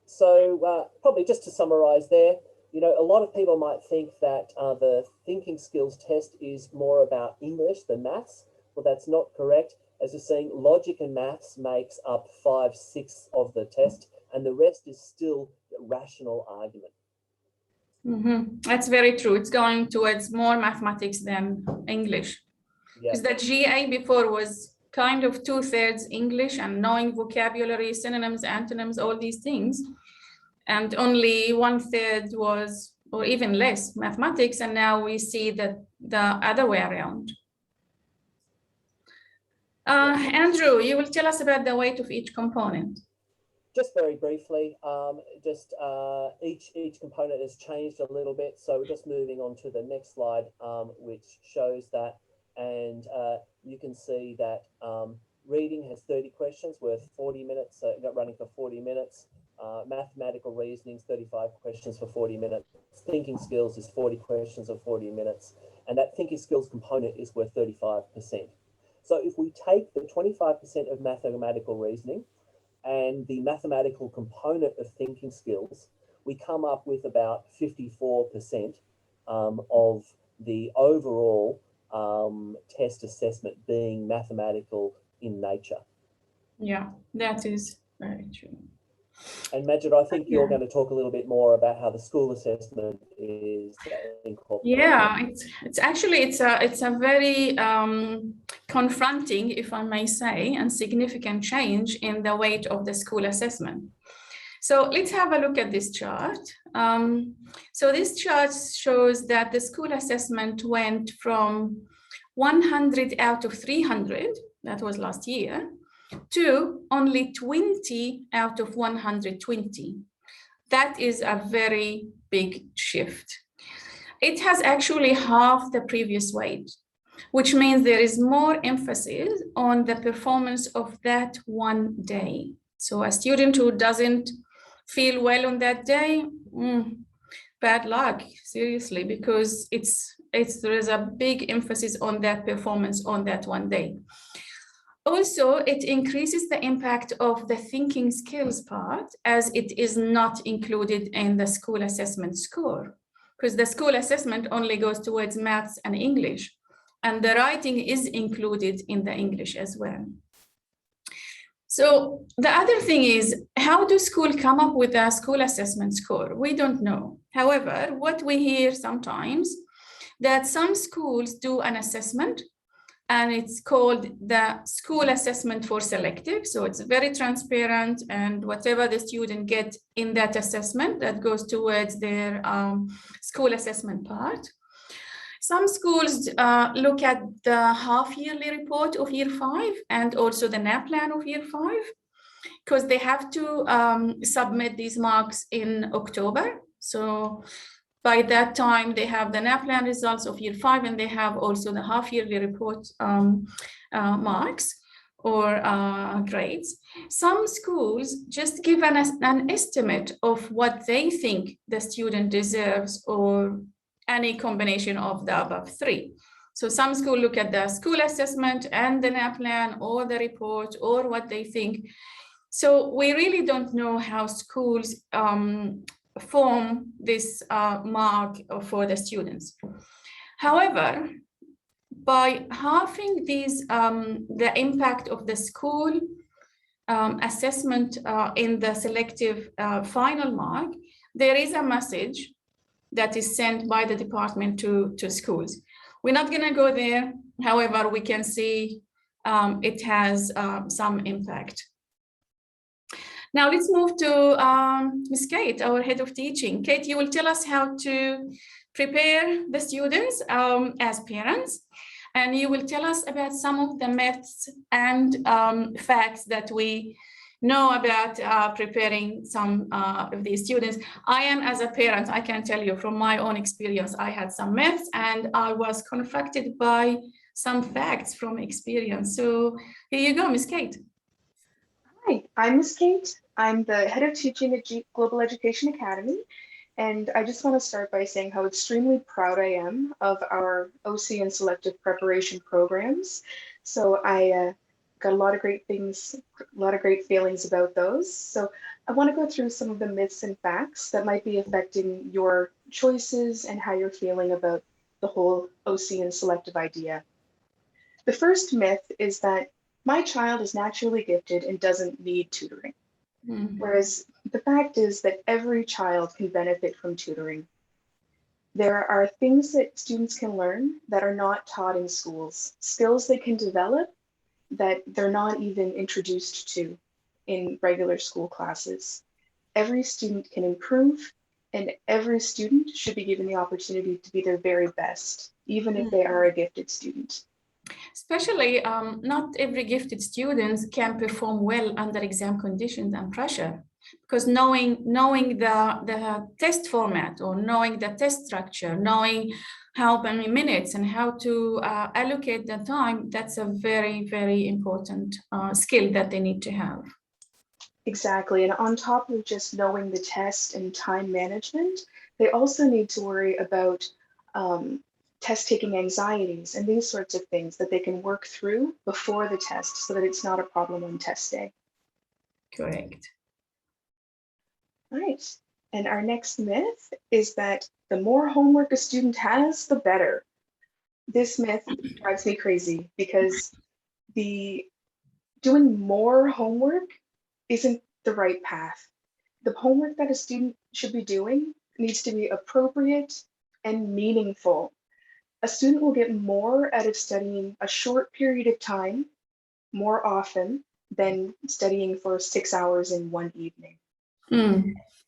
S5: so probably just to summarize there, a lot of people might think that the thinking skills test is more about English than maths. Well, that's not correct. As you're seeing, logic and maths makes up 5/6 of the test, and the rest is still rational argument.
S3: That's very true. It's going towards more mathematics than English. Because the GA before was kind of 2/3 English and knowing vocabulary, synonyms, antonyms, all these things. And only 1/3 was, or even less, mathematics. And now we see that the other way around. Andrew, you will tell us about the weight of each component.
S5: Just very briefly, each component has changed a little bit. So we're just moving on to the next slide, which shows that. And you can see that reading has 30 questions worth 40 minutes, so running for 40 minutes. Mathematical reasoning is 35 questions for 40 minutes. Thinking skills is 40 questions of 40 minutes. And that thinking skills component is worth 35%. So if we take the 25% of mathematical reasoning and the mathematical component of thinking skills, we come up with about 54% of the overall test assessment being mathematical in nature. Yeah,
S3: that is very true.
S5: And Majeda, I think you're going to talk a little bit more about how the school assessment is incorporated.
S3: Yeah, it's actually it's a very confronting, if I may say, and significant change in the weight of the school assessment. So let's have a look at this chart. So this chart shows that the school assessment went from 100 out of 300, that was last year, to only 20 out of 120. That is a very big shift. It has actually half the previous weight, which means there is more emphasis on the performance of that one day. So a student who doesn't feel well on that day, bad luck, seriously, because there is a big emphasis on that performance on that one day. Also, it increases the impact of the thinking skills part, as it is not included in the school assessment score, because the school assessment only goes towards maths and English, and the writing is included in the English as well. So the other thing is, how do schools come up with a school assessment score? We don't know. However, what we hear sometimes, that some schools do an assessment, and it's called the school assessment for selective. So it's very transparent, and whatever the student gets in that assessment, that goes towards their school assessment part. Some schools look at the half-yearly report of year 5 and also the NAPLAN of year 5, because they have to submit these marks in October. So by that time, they have the NAPLAN results of year 5, and they have also the half-yearly report marks or grades. Some schools just give an estimate of what they think the student deserves, or any combination of the above 3. So some schools look at the school assessment and the NAPLAN or the report or what they think. So we really don't know how schools form this mark for the students. However, by halving these, the impact of the school assessment in the selective final mark, there is a message that is sent by the department to schools. We're not going to go there. However, we can see it has some impact. Now let's move to Ms. Kate, our head of teaching. Kate, you will tell us how to prepare the students as parents, and you will tell us about some of the myths and facts that we know about preparing some of these students. I am, as a parent, I can tell you from my own experience, I had some myths and I was confronted by some facts from experience. So here you go, Ms. Kate.
S6: Hi, I'm Ms. Kate. I'm the head of teaching at Global Education Academy. And I just want to start by saying how extremely proud I am of our OC and selective preparation programs. So I got a lot of great things, a lot of great feelings about those. So I want to go through some of the myths and facts that might be affecting your choices and how you're feeling about the whole OC and selective idea. The first myth is that my child is naturally gifted and doesn't need tutoring. Whereas the fact is that every child can benefit from tutoring. There are things that students can learn that are not taught in schools, skills they can develop that they're not even introduced to in regular school classes. Every student can improve, and every student should be given the opportunity to be their very best, even if they are a gifted student.
S3: Especially, not every gifted student can perform well under exam conditions and pressure, because knowing the test format, or knowing the test structure, knowing how many minutes and how to allocate the time, that's a very, very important skill that they need to have.
S6: Exactly, and on top of just knowing the test and time management, they also need to worry about test-taking anxieties and these sorts of things that they can work through before the test so that it's not a problem on test day.
S3: Correct.
S6: All right, and our next myth is that the more homework a student has, the better. This myth drives me crazy because doing more homework isn't the right path. The homework that a student should be doing needs to be appropriate and meaningful. A student will get more out of studying a short period of time more often than studying for 6 hours in one evening.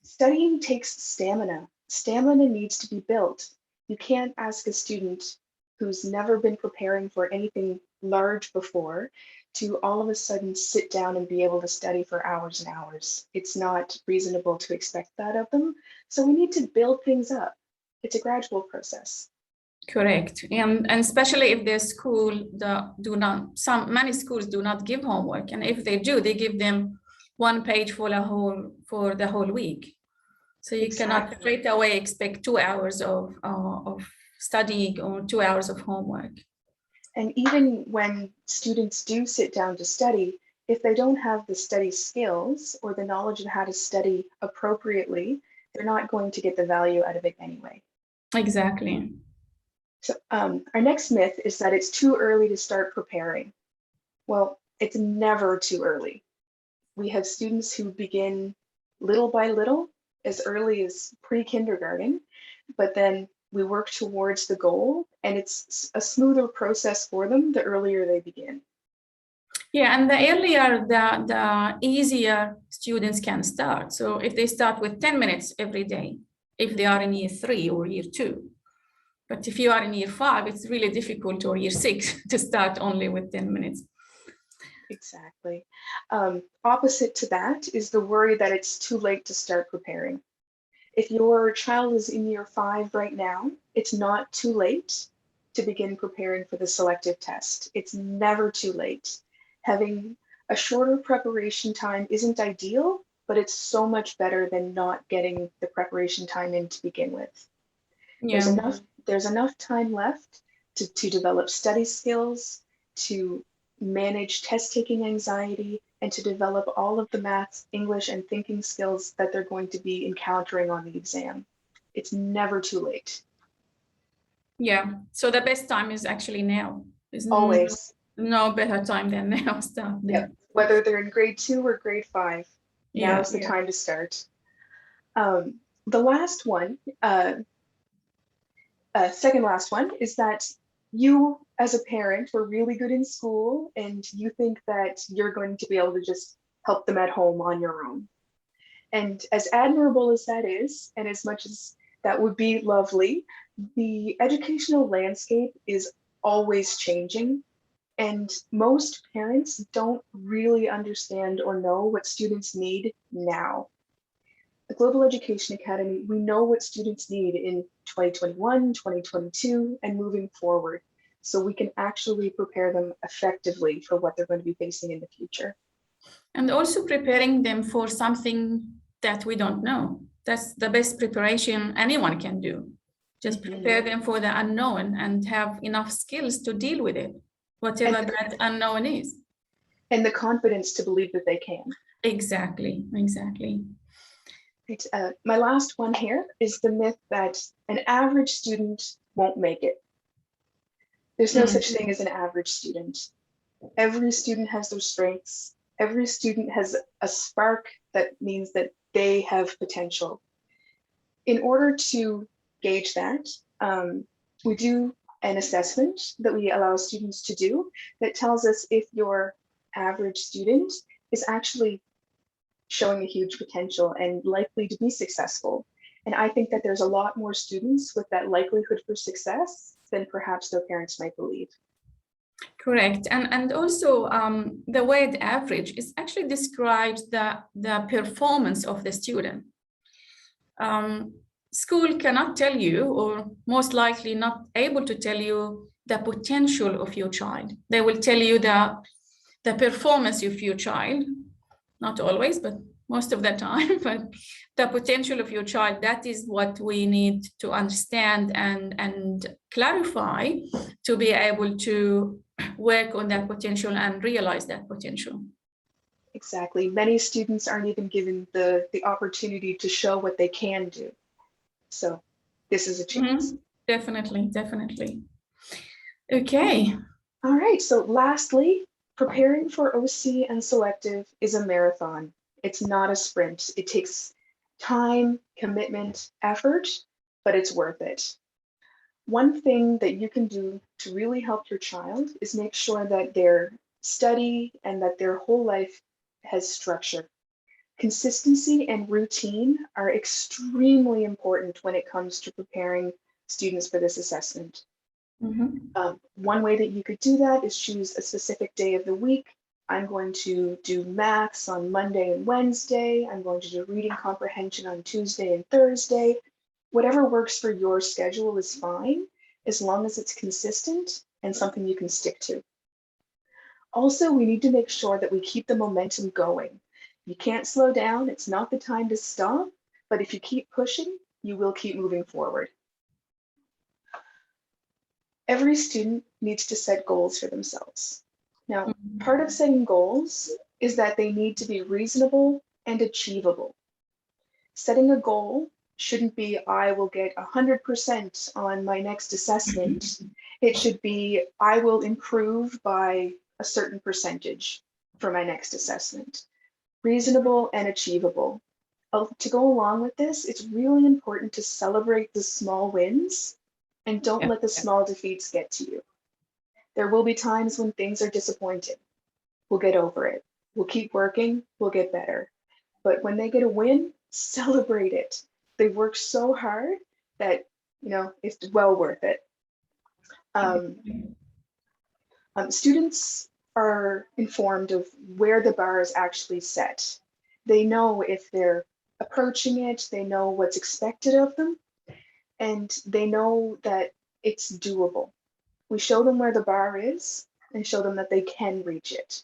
S6: Studying takes stamina. Stamina needs to be built. You can't ask a student who's never been preparing for anything large before to all of a sudden sit down and be able to study for hours and hours. It's not reasonable to expect that of them. So we need to build things up. It's a gradual process.
S3: Correct, and especially if the school many schools do not give homework, and if they do, they give them 1 page for the whole week. So you cannot straight away expect 2 hours of studying or 2 hours of homework.
S6: And even when students do sit down to study, if they don't have the study skills or the knowledge of how to study appropriately, they're not going to get the value out of it anyway.
S3: Exactly.
S6: So our next myth is that it's too early to start preparing. Well, it's never too early. We have students who begin little by little, as early as pre-kindergarten, but then we work towards the goal, and it's a smoother process for them the earlier they begin.
S3: Yeah, and the earlier, the easier students can start. So if they start with 10 minutes every day, if they are in year 3 or year 2. But if you are in year 5, it's really difficult, or year 6, to start only with 10 minutes.
S6: Exactly. Opposite to that is the worry that it's too late to start preparing. If your child is in year 5 right now, it's not too late to begin preparing for the selective test. It's never too late. Having a shorter preparation time isn't ideal, but it's so much better than not getting the preparation time in to begin with.
S3: Yeah.
S6: There's enough time left to develop study skills, to manage test-taking anxiety, and to develop all of the math, English, and thinking skills that they're going to be encountering on the exam. It's never too late.
S3: Yeah, so the best time is actually now. There's
S6: Always.
S3: no better time than now. Start now.
S6: Yep. Whether they're in grade 2 or grade 5,
S3: Yeah,
S6: now's the time to start. The last one, second last one, is that you as a parent were really good in school and you think that you're going to be able to just help them at home on your own. And as admirable as that is, and as much as that would be lovely, the educational landscape is always changing. And most parents don't really understand or know what students need now. The Global Education Academy, we know what students need in 2021, 2022, and moving forward, so we can actually prepare them effectively for what they're going to be facing in the future.
S3: And also preparing them for something that we don't know. That's the best preparation anyone can do. Just prepare them for the unknown and have enough skills to deal with it, whatever that unknown is.
S6: And the confidence to believe that they can.
S3: Exactly, exactly.
S6: My last one here is the myth that an average student won't make it. There's no such thing as an average student. Every student has their strengths. Every student has a spark that means that they have potential. In order to gauge that, we do an assessment that we allow students to do that tells us if your average student is actually showing a huge potential and likely to be successful. And I think that there's a lot more students with that likelihood for success than perhaps their parents might believe.
S3: Correct. And also the word average is actually describes the performance of the student. School cannot tell you, or most likely not able to tell you, the potential of your child. They will tell you the performance of your child, not always, but most of the time, but the potential of your child, that is what we need to understand and clarify to be able to work on that potential and realize that potential.
S6: Exactly. Many students aren't even given the opportunity to show what they can do. So this is a chance.
S3: Definitely, definitely. Okay.
S6: All right. So lastly, preparing for OC and selective is a marathon. It's not a sprint. It takes time, commitment, effort, but it's worth it. One thing that you can do to really help your child is make sure that their study and that their whole life has structure. Consistency and routine are extremely important when it comes to preparing students for this assessment. One way that you could do that is choose a specific day of the week. I'm going to do maths on Monday and Wednesday. I'm going to do reading comprehension on Tuesday and Thursday. Whatever works for your schedule is fine, as long as it's consistent and something you can stick to. Also, we need to make sure that we keep the momentum going. You can't slow down, it's not the time to stop, but if you keep pushing, you will keep moving forward. Every student needs to set goals for themselves. Now, part of setting goals is that they need to be reasonable and achievable. Setting a goal shouldn't be, I will get 100% on my next assessment. It should be, I will improve by a certain percentage for my next assessment. Reasonable and achievable. To go along with this, it's really important to celebrate the small wins and don't let the small defeats get to you. There will be times when things are disappointing. We'll get over it. We'll keep working, we'll get better. But when they get a win, celebrate it. They work so hard that, you know, it's well worth it. Students are informed of where the bar is actually set. They know if they're approaching it, they know what's expected of them, and they know that it's doable. We show them where the bar is and show them that they can reach it.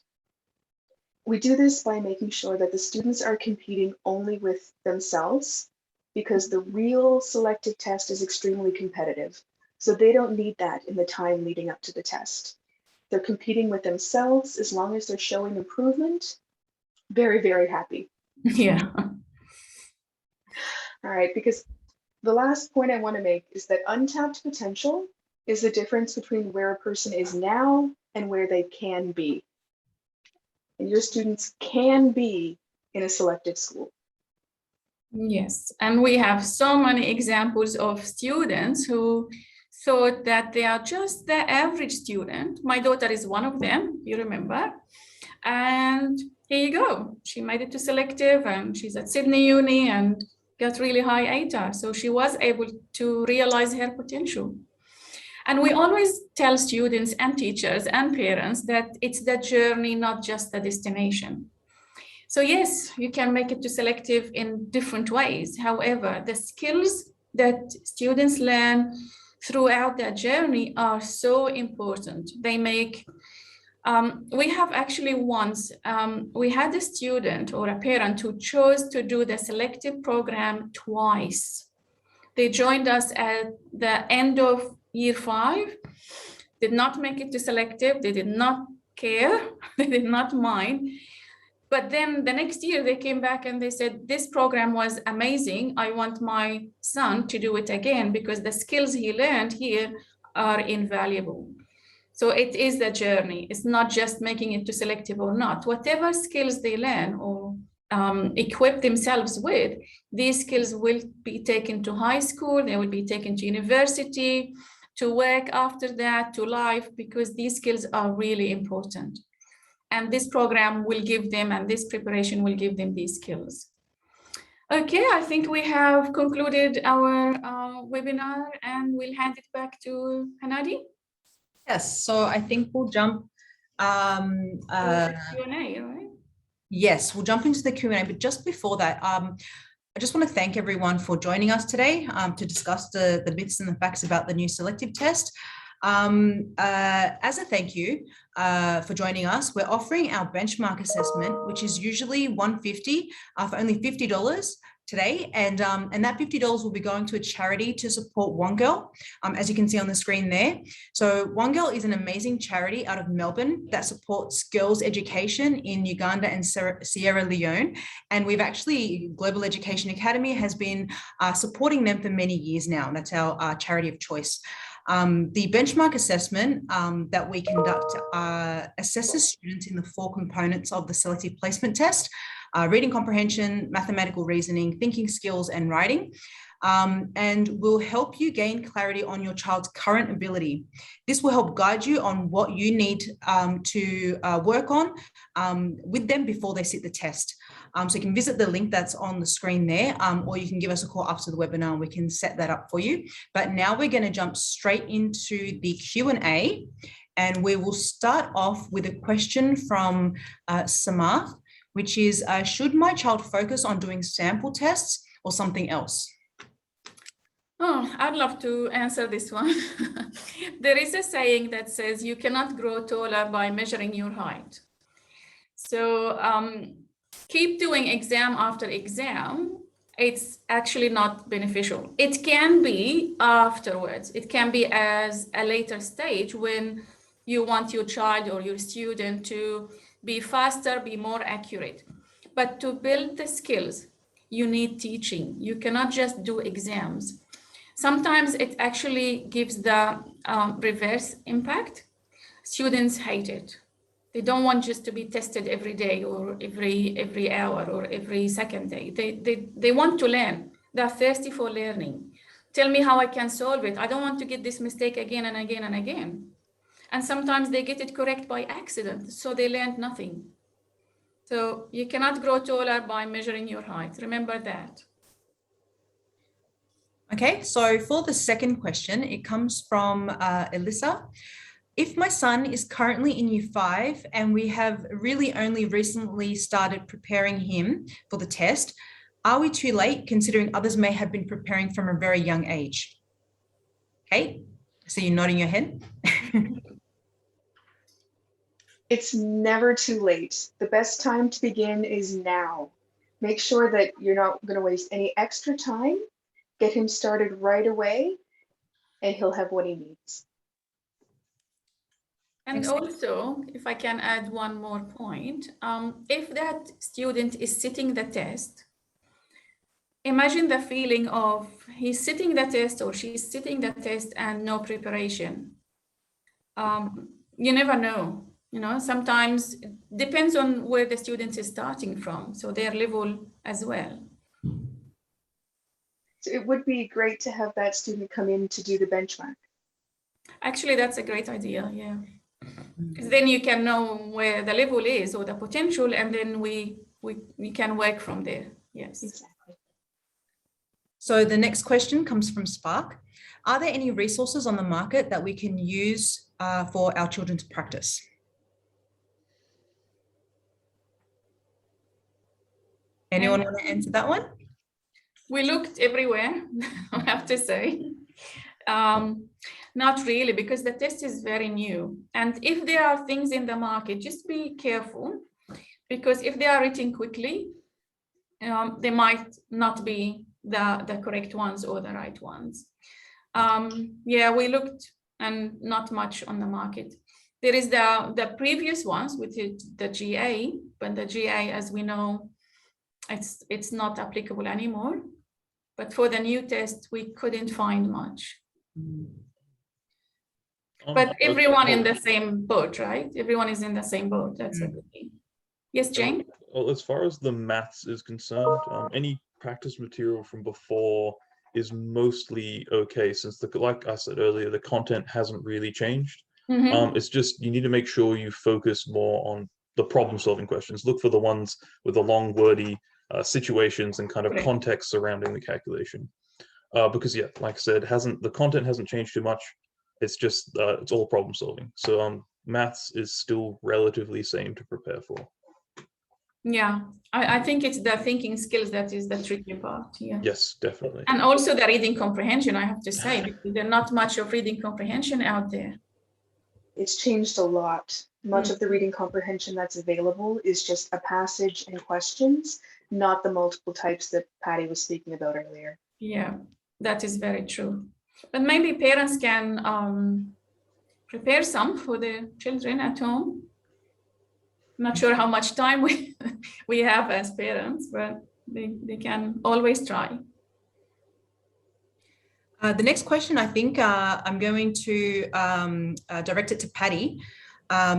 S6: We do this by making sure that the students are competing only with themselves, because the real selective test is extremely competitive. So they don't need that in the time leading up to the test. They're competing with themselves. As long as they're showing improvement, very, very happy.
S3: Yeah.
S6: All right, because the last point I want to make is that untapped potential is the difference between where a person is now and where they can be. And your students can be in a selective school.
S3: Yes, and we have so many examples of students who thought that they are just the average student. My daughter is one of them, you remember. And here you go. She made it to selective and she's at Sydney Uni and got really high ATAR. So she was able to realize her potential. And we always tell students and teachers and parents that it's the journey, not just the destination. So yes, you can make it to selective in different ways. However, the skills that students learn throughout their journey are so important. They make, we have actually once, we had a student or a parent who chose to do the selective program twice. They joined us at the end of year 5, did not make it to selective, they did not care, they did not mind. But then the next year they came back and they said, this program was amazing. I want my son to do it again because the skills he learned here are invaluable. So it is the journey. It's not just making it to selective or not. Whatever skills they learn or equip themselves with, these skills will be taken to high school, they will be taken to university, to work after that, to life, because these skills are really important. And this program will give them, and this preparation will give them these skills. Okay, I think we have concluded our webinar and we'll hand it back to Hanadi.
S2: Yes, so I think we'll jump.
S3: Q&A, right?
S2: Yes, we'll jump into the Q&A, but just before that, I just want to thank everyone for joining us today to discuss the myths and the facts about the new selective test. As a thank you for joining us, we're offering our benchmark assessment, which is usually $150 for only $50 today, and that $50 will be going to a charity to support One Girl, as you can see on the screen there. So One Girl is an amazing charity out of Melbourne that supports girls' education in Uganda and Sierra Leone, and we've actually, Global Education Academy has been supporting them for many years now, and that's our charity of choice. The benchmark assessment that we conduct assesses students in the 4 components of the selective placement test: reading comprehension, mathematical reasoning, thinking skills, and writing, and will help you gain clarity on your child's current ability. This will help guide you on what you need to work on with them before they sit the test. So you can visit the link that's on the screen there, or you can give us a call after the webinar and we can set that up for you. But now we're going to jump straight into the Q&A, and we will start off with a question from Samath, which is, should my child focus on doing sample tests or something else?
S3: Oh, I'd love to answer this one. There is a saying that says you cannot grow taller by measuring your height. So keep doing exam after exam. It's actually not beneficial. It can be afterwards. It can be as a later stage when you want your child or your student to be faster, be more accurate. But to build the skills, you need teaching. You cannot just do exams. Sometimes it actually gives the reverse impact. Students hate it. They don't want just to be tested every day or every hour or every second day. They want to learn. They're thirsty for learning. Tell me how I can solve it. I don't want to get this mistake again and again and again. And sometimes they get it correct by accident, so they learned nothing. So you cannot grow taller by measuring your height. Remember that.
S2: Okay, so for the second question, it comes from Elissa. If my son is currently in Year 5 and we have really only recently started preparing him for the test, are we too late considering others may have been preparing from a very young age? Okay, so you're nodding your head.
S6: It's never too late. The best time to begin is now. Make sure that you're not going to waste any extra time. Get him started right away, and he'll have what he needs.
S3: And also, if I can add one more point, if that student is sitting the test, imagine the feeling of he's sitting the test or she's sitting the test and no preparation. You never know, you know, sometimes it depends on where the student is starting from, so their level as well.
S6: So it would be great to have that student come in to do the benchmark.
S3: Actually, that's a great idea, yeah. Because then you can know where the level is or the potential, and then we can work from there. Yes.
S6: Exactly.
S2: So the next question comes from Spark. Are there any resources on the market that we can use for our children to practice? Anyone want to answer that one?
S3: We looked everywhere, I have to say. Not really, because the test is very new. And if there are things in the market, just be careful, because if they are written quickly, they might not be the correct ones or the right ones. Yeah, we looked and not much on the market. There is the previous ones with the GA, but the GA, as we know, it's not applicable anymore. But for the new test, we couldn't find much. But everyone in the same boat, right? Everyone is in the same boat. That's a good thing. Yes, Jane?
S1: Well, as far as the maths is concerned, any practice material from before is mostly okay, since like I said earlier, the content hasn't really changed. It's just you need to make sure you focus more on the problem-solving questions. Look for the ones with the long, wordy situations and kind of context surrounding the calculation. Because yeah, like I said, the content hasn't changed too much. It's just it's all problem-solving. So maths is still relatively same to prepare for.
S3: Yeah, I think it's the thinking skills that is the tricky part. Yeah.
S1: Yes, definitely.
S3: And also the reading comprehension, I have to say, because there's not much of reading comprehension out there.
S6: It's changed a lot. Much of the reading comprehension that's available is just a passage and questions, not the multiple types that Patty was speaking about earlier.
S3: Yeah, that is very true. But maybe parents can prepare some for the children at home. Not sure how much time we have as parents, but they can always try.
S2: The next question, I think I'm going to direct it to Patty.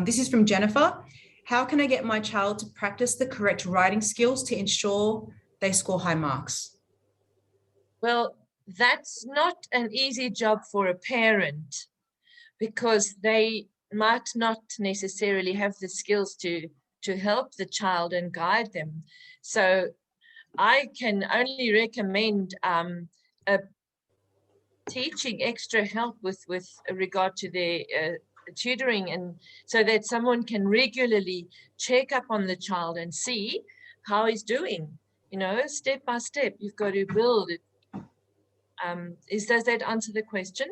S2: This is from Jennifer. How can I get my child to practice the correct writing skills to ensure they score high marks?
S4: Well, that's not an easy job for a parent, because they might not necessarily have the skills to to help the child and guide them. So I can only recommend a teaching extra help with regard to their tutoring, and so that someone can regularly check up on the child and see how he's doing, you know, step by step. You've got to build it. Does that answer the question?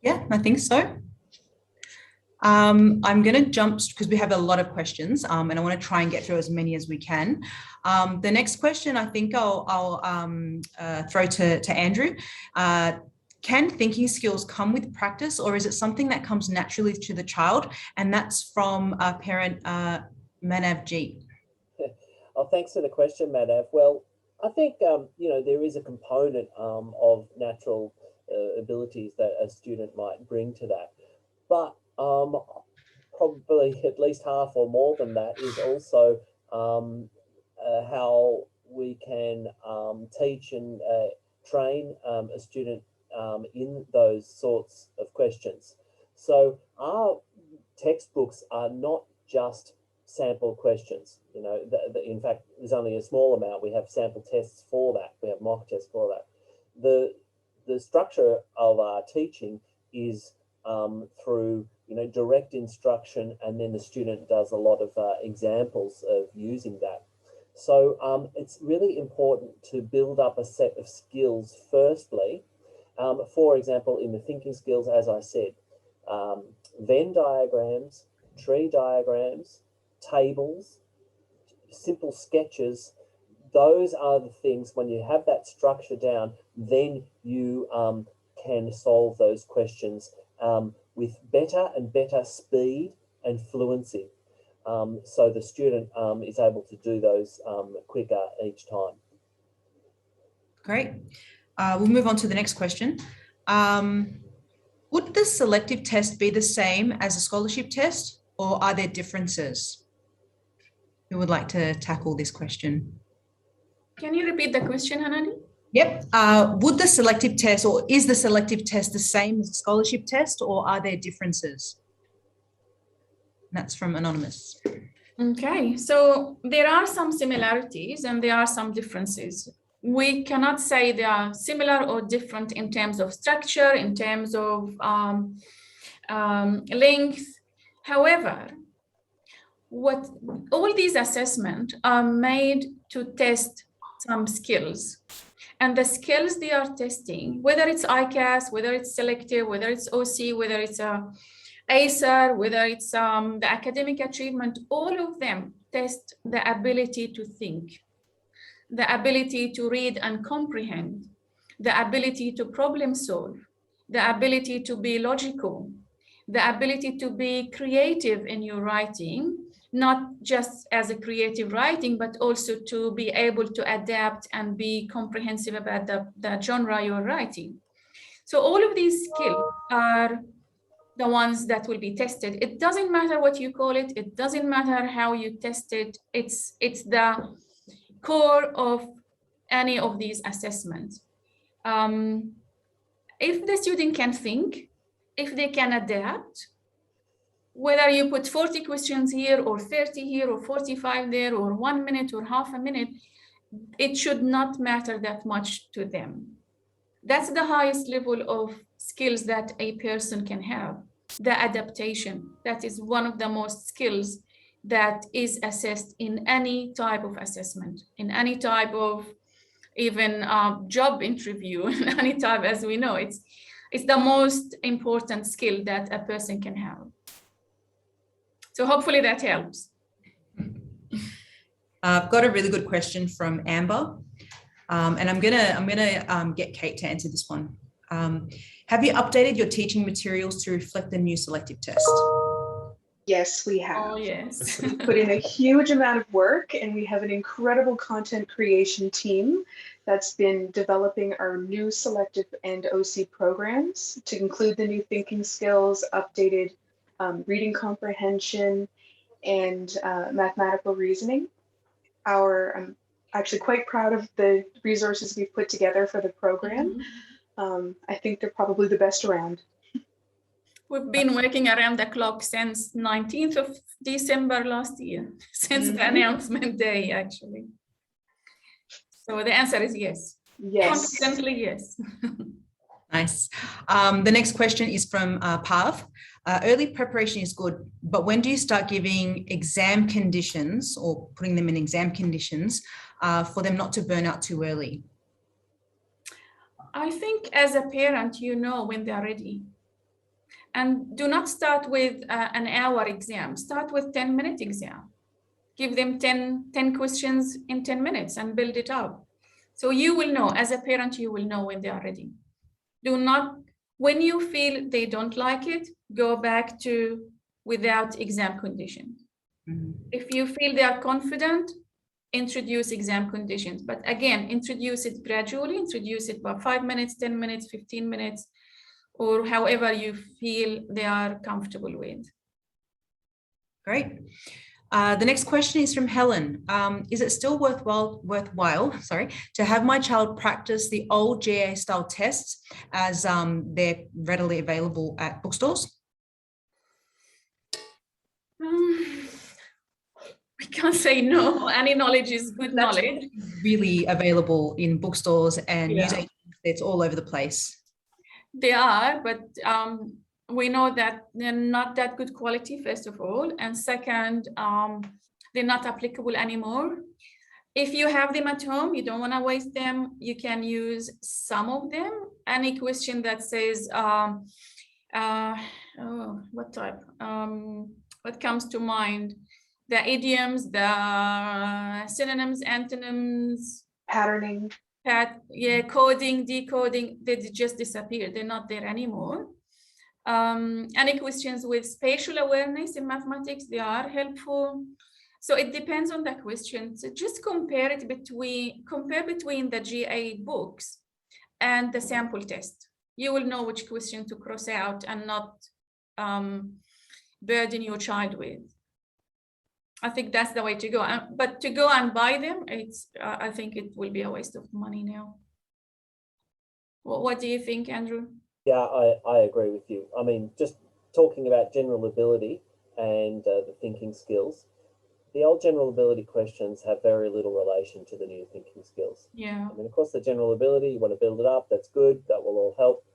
S2: Yeah, I think so. I'm going to jump because we have a lot of questions, and I want to try and get through as many as we can. The next question I think I'll throw to Andrew. Can thinking skills come with practice, or is it something that comes naturally to the child? And that's from parent Manav G.
S5: Oh, thanks for the question, Manav. Well, I think, you know, there is a component of natural abilities that a student might bring to that. But probably at least half or more than that is also how we can teach and train a student in those sorts of questions. So our textbooks are not just sample questions. You know, in fact, there's only a small amount. We have sample tests for that. We have mock tests for that. The structure of our teaching is through, you know, direct instruction, and then the student does a lot of examples of using that. So it's really important to build up a set of skills firstly. For example, in the thinking skills, as I said, Venn diagrams, tree diagrams, tables, simple sketches, those are the things, when you have that structure down, then you can solve those questions with better and better speed and fluency. So the student is able to do those quicker each time.
S2: Great. We'll move on to the next question. Would the selective test be the same as a scholarship test, or are there differences? Who would like to tackle this question?
S3: Can you repeat the question, Hanadi?
S2: Yep. Would the selective test, or is the selective test the same as a scholarship test, or are there differences? And that's from Anonymous.
S3: Okay, so there are some similarities and there are some differences. We cannot say they are similar or different in terms of structure, in terms of length. However, all these assessments are made to test some skills. And the skills they are testing, whether it's ICAS, whether it's selective, whether it's OC, whether it's ACER, whether it's the academic achievement, all of them test the ability to think, the ability to read and comprehend, the ability to problem solve, the ability to be logical, the ability to be creative in your writing, not just as a creative writing, but also to be able to adapt and be comprehensive about the genre you're writing. So all of these skills are the ones that will be tested. It doesn't matter what you call it. It doesn't matter how you test it. It's the core of any of these assessments. If the student can think, if they can adapt, whether you put 40 questions here or 30 here or 45 there or 1 minute or half a minute, it should not matter that much to them. That's the highest level of skills that a person can have, the adaptation. That is one of the most skills that is assessed in any type of assessment, in any type of even job interview, in any type, as we know. It's the most important skill that a person can have. So hopefully that helps.
S2: I've got a really good question from Amber, and I'm gonna get Kate to answer this one. Have you updated your teaching materials to reflect the new selective test?
S6: Yes, we have.
S3: Oh, yes.
S6: We put in a huge amount of work, and we have an incredible content creation team that's been developing our new selective and OC programs to include the new thinking skills, updated reading comprehension, and mathematical reasoning. I'm actually quite proud of the resources we've put together for the program. I think they're probably the best around.
S3: We've been working around the clock since 19th of December last year, since the announcement day, actually. So the answer is yes.
S6: Yes.
S3: Confidently, yes.
S2: Nice. The next question is from Pav. Early preparation is good, but when do you start giving exam conditions or putting them in exam conditions for them not to burn out too early?
S3: I think as a parent, you know when they're ready. And do not start with an hour exam. Start with 10-minute exam. Give them 10 questions in 10 minutes and build it up. So you will know, as a parent, you will know when they are ready. Do not, when you feel they don't like it, go back to without exam conditions. If you feel they are confident, introduce exam conditions. But again, introduce it gradually, introduce it by 5 minutes, 10 minutes, 15 minutes, or however you feel they are comfortable with.
S2: Great. The next question is from Helen. Is it still worthwhile to have my child practice the old GA style tests as they're readily available at bookstores?
S3: We can't say no. Any knowledge is good knowledge.
S2: Really available in bookstores and
S3: Yeah.
S2: news agencies. It's all over the place.
S3: They are, but we know that they're not that good quality, first of all. And second, they're not applicable anymore. If you have them at home, you don't want to waste them, you can use some of them. Any question that says, what type? What comes to mind? The idioms, the synonyms, antonyms,
S6: Patterning.
S3: Coding, decoding, they just disappeared. They're not there anymore. Any questions with spatial awareness in mathematics, they are helpful. So it depends on the question. So just compare between the GA books and the sample test. You will know which question to cross out and not burden your child with. I think that's the way to go. But to go and buy them, I think it will be a waste of money now. What do you think, Andrew?
S5: Yeah, I agree with you. I mean, just talking about general ability and the thinking skills, the old general ability questions have very little relation to the new thinking skills.
S3: Yeah.
S5: I mean, of course, the general ability, you want to build it up, that's good, that will all help.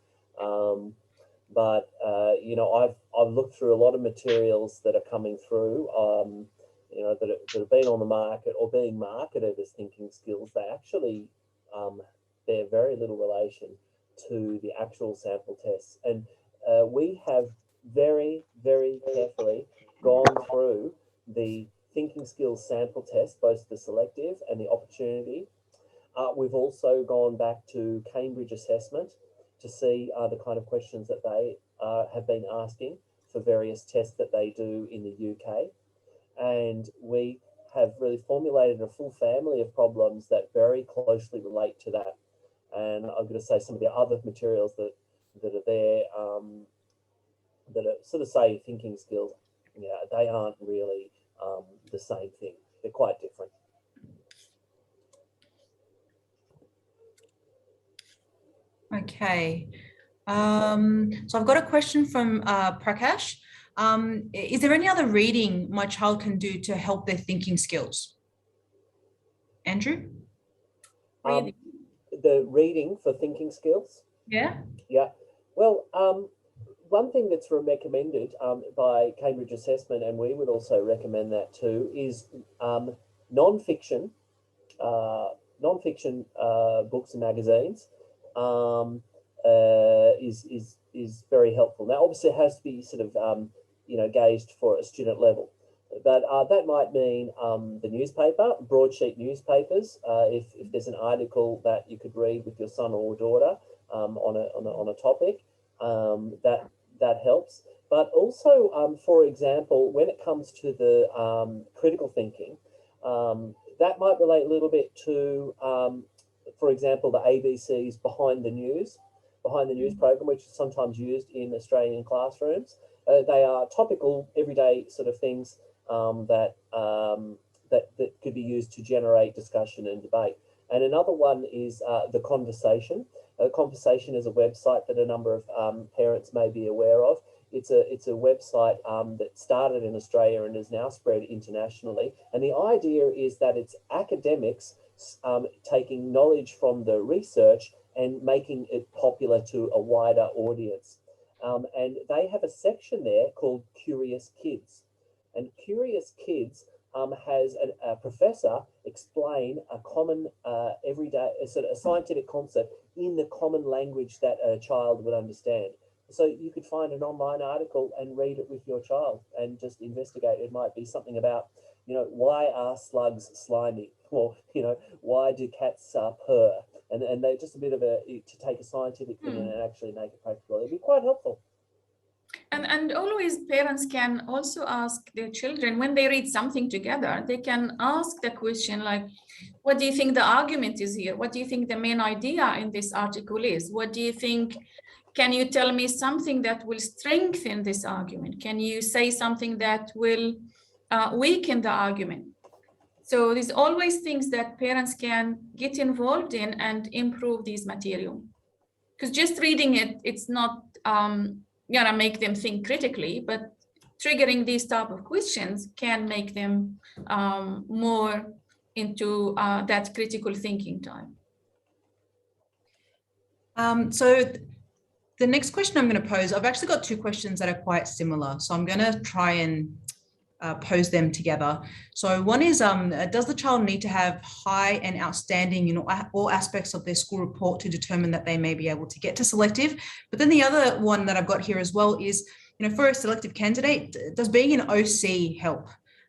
S5: You know, I've looked through a lot of materials that are coming through, you know, that have been on the market or being marketed as thinking skills. They actually bear very little relation to the actual sample tests. And we have very, very carefully gone through the thinking skills sample test, both the selective and the opportunity. We've also gone back to Cambridge assessment to see the kind of questions that they have been asking for various tests that they do in the UK. And we have really formulated a full family of problems that very closely relate to that. And I'm going to say some of the other materials that are there that are sort of say thinking skills, you know, they aren't really the same thing. They're quite different.
S2: Okay. So I've got a question from Prakash. Is there any other reading my child can do to help their thinking skills? Andrew?
S5: The reading for thinking skills?
S2: Yeah.
S5: Yeah. Well, one thing that's recommended by Cambridge Assessment, and we would also recommend that too, is non-fiction books and magazines is very helpful. Now, obviously, it has to be sort of you know, gauged for a student level, but that might mean the newspaper, broadsheet newspapers. If there's an article that you could read with your son or daughter on a topic, that helps. But also, for example, when it comes to the critical thinking, that might relate a little bit to, for example, the ABC's Behind the News program, which is sometimes used in Australian classrooms. They are topical, everyday sort of things that could be used to generate discussion and debate. And another one is The Conversation. Conversation is a website that a number of parents may be aware of. It's a website that started in Australia and is now spread internationally. And the idea is that it's academics taking knowledge from the research and making it popular to a wider audience. And they have a section there called Curious Kids. And Curious Kids has a professor explain a common everyday, sort of a scientific concept in the common language that a child would understand. So you could find an online article and read it with your child and just investigate. It might be something about, you know, why are slugs slimy? Or, you know, why do cats purr? And they're just a bit of to take a scientific thing and actually make it practical. It'd be quite helpful.
S3: And always parents can also ask their children when they read something together, they can ask the question like, what do you think the argument is here? What do you think the main idea in this article is? What do you think? Can you tell me something that will strengthen this argument? Can you say something that will weaken the argument? So there's always things that parents can get involved in and improve these material. Because just reading it, it's not gonna make them think critically, but triggering these type of questions can make them more into that critical thinking time.
S2: So the next question I'm going to pose, I've actually got two questions that are quite similar. So I'm going to try and pose them together. So one is, does the child need to have high and outstanding in all aspects of their school report to determine that they may be able to get to selective? But then the other one that I've got here as well is, you know, for a selective candidate, does being an OC help?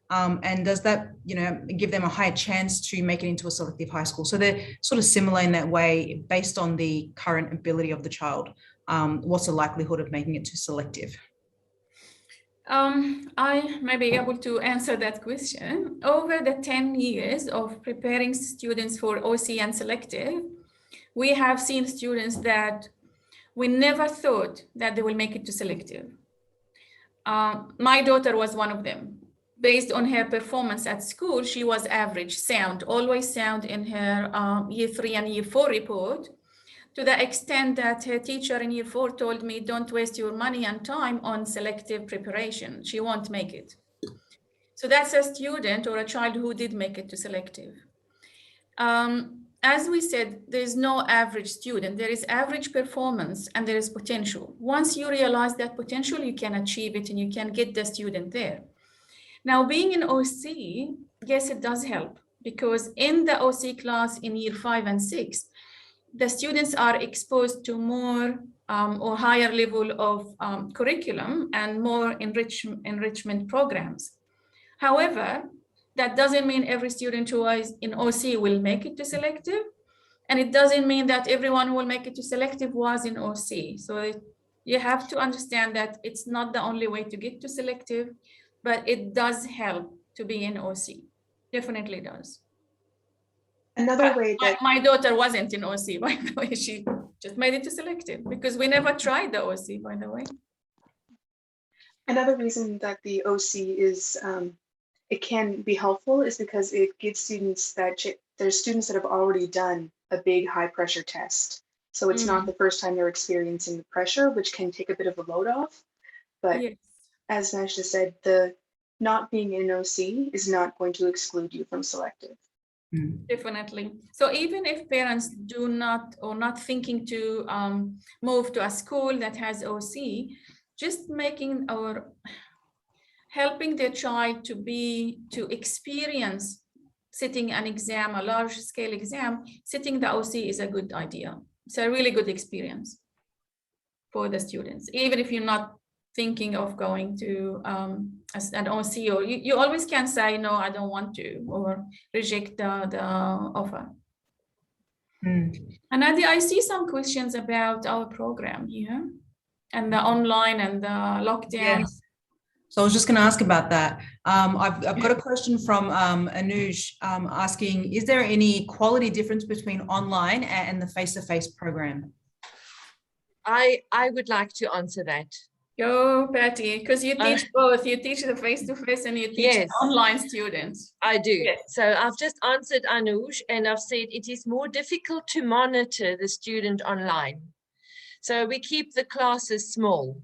S2: And does that, you know, give them a higher chance to make it into a selective high school? So they're sort of similar in that way, based on the current ability of the child. What's the likelihood of making it to selective?
S3: I may be able to answer that question. Over the 10 years of preparing students for OC and selective, we have seen students that we never thought that they will make it to selective. My daughter was one of them. Based on her performance at school, she was average, sound, always sound in her year 3 and year 4 report, to the extent that her teacher in year 4 told me, don't waste your money and time on selective preparation. She won't make it. So that's a student or a child who did make it to selective. As we said, there's no average student. There is average performance and there is potential. Once you realize that potential, you can achieve it and you can get the student there. Now, being in OC, yes, it does help, because in the OC class in year 5 and 6, the students are exposed to more or higher level of curriculum and more enrichment programs. However, that doesn't mean every student who is in OC will make it to selective. And it doesn't mean that everyone who will make it to selective was in OC. So you have to understand that it's not the only way to get to selective, but it does help to be in OC. Definitely does.
S6: Another way that
S3: my daughter wasn't in OC, by the way. She just made it to selective because we never tried the OC, by the way.
S6: Another reason that the OC is it can be helpful is because it gives students that there's students that have already done a big high pressure test. So it's not the first time they're experiencing the pressure, which can take a bit of a load off. But
S3: yes,
S6: as Majeda said, the not being in OC is not going to exclude you from selective.
S3: Definitely. So even if parents do not or not thinking to move to a school that has OC, just making or helping their child to experience sitting an exam, a large scale exam, sitting the OC is a good idea. It's a really good experience for the students, even if you're not thinking of going to an OC, or you always can say, no, I don't want to, or reject the offer. And I see some questions about our program here and the online and the lockdowns.
S2: Yes. So I was just going to ask about that. I've got a question from Anuj asking, is there any quality difference between online and the face-to-face program?
S4: I would like to answer that.
S3: Go, Patty, because you teach both. You teach the face-to-face and you teach the online students.
S4: I do.
S3: Yes.
S4: So I've just answered Anuj, and I've said it is more difficult to monitor the student online. So we keep the classes small.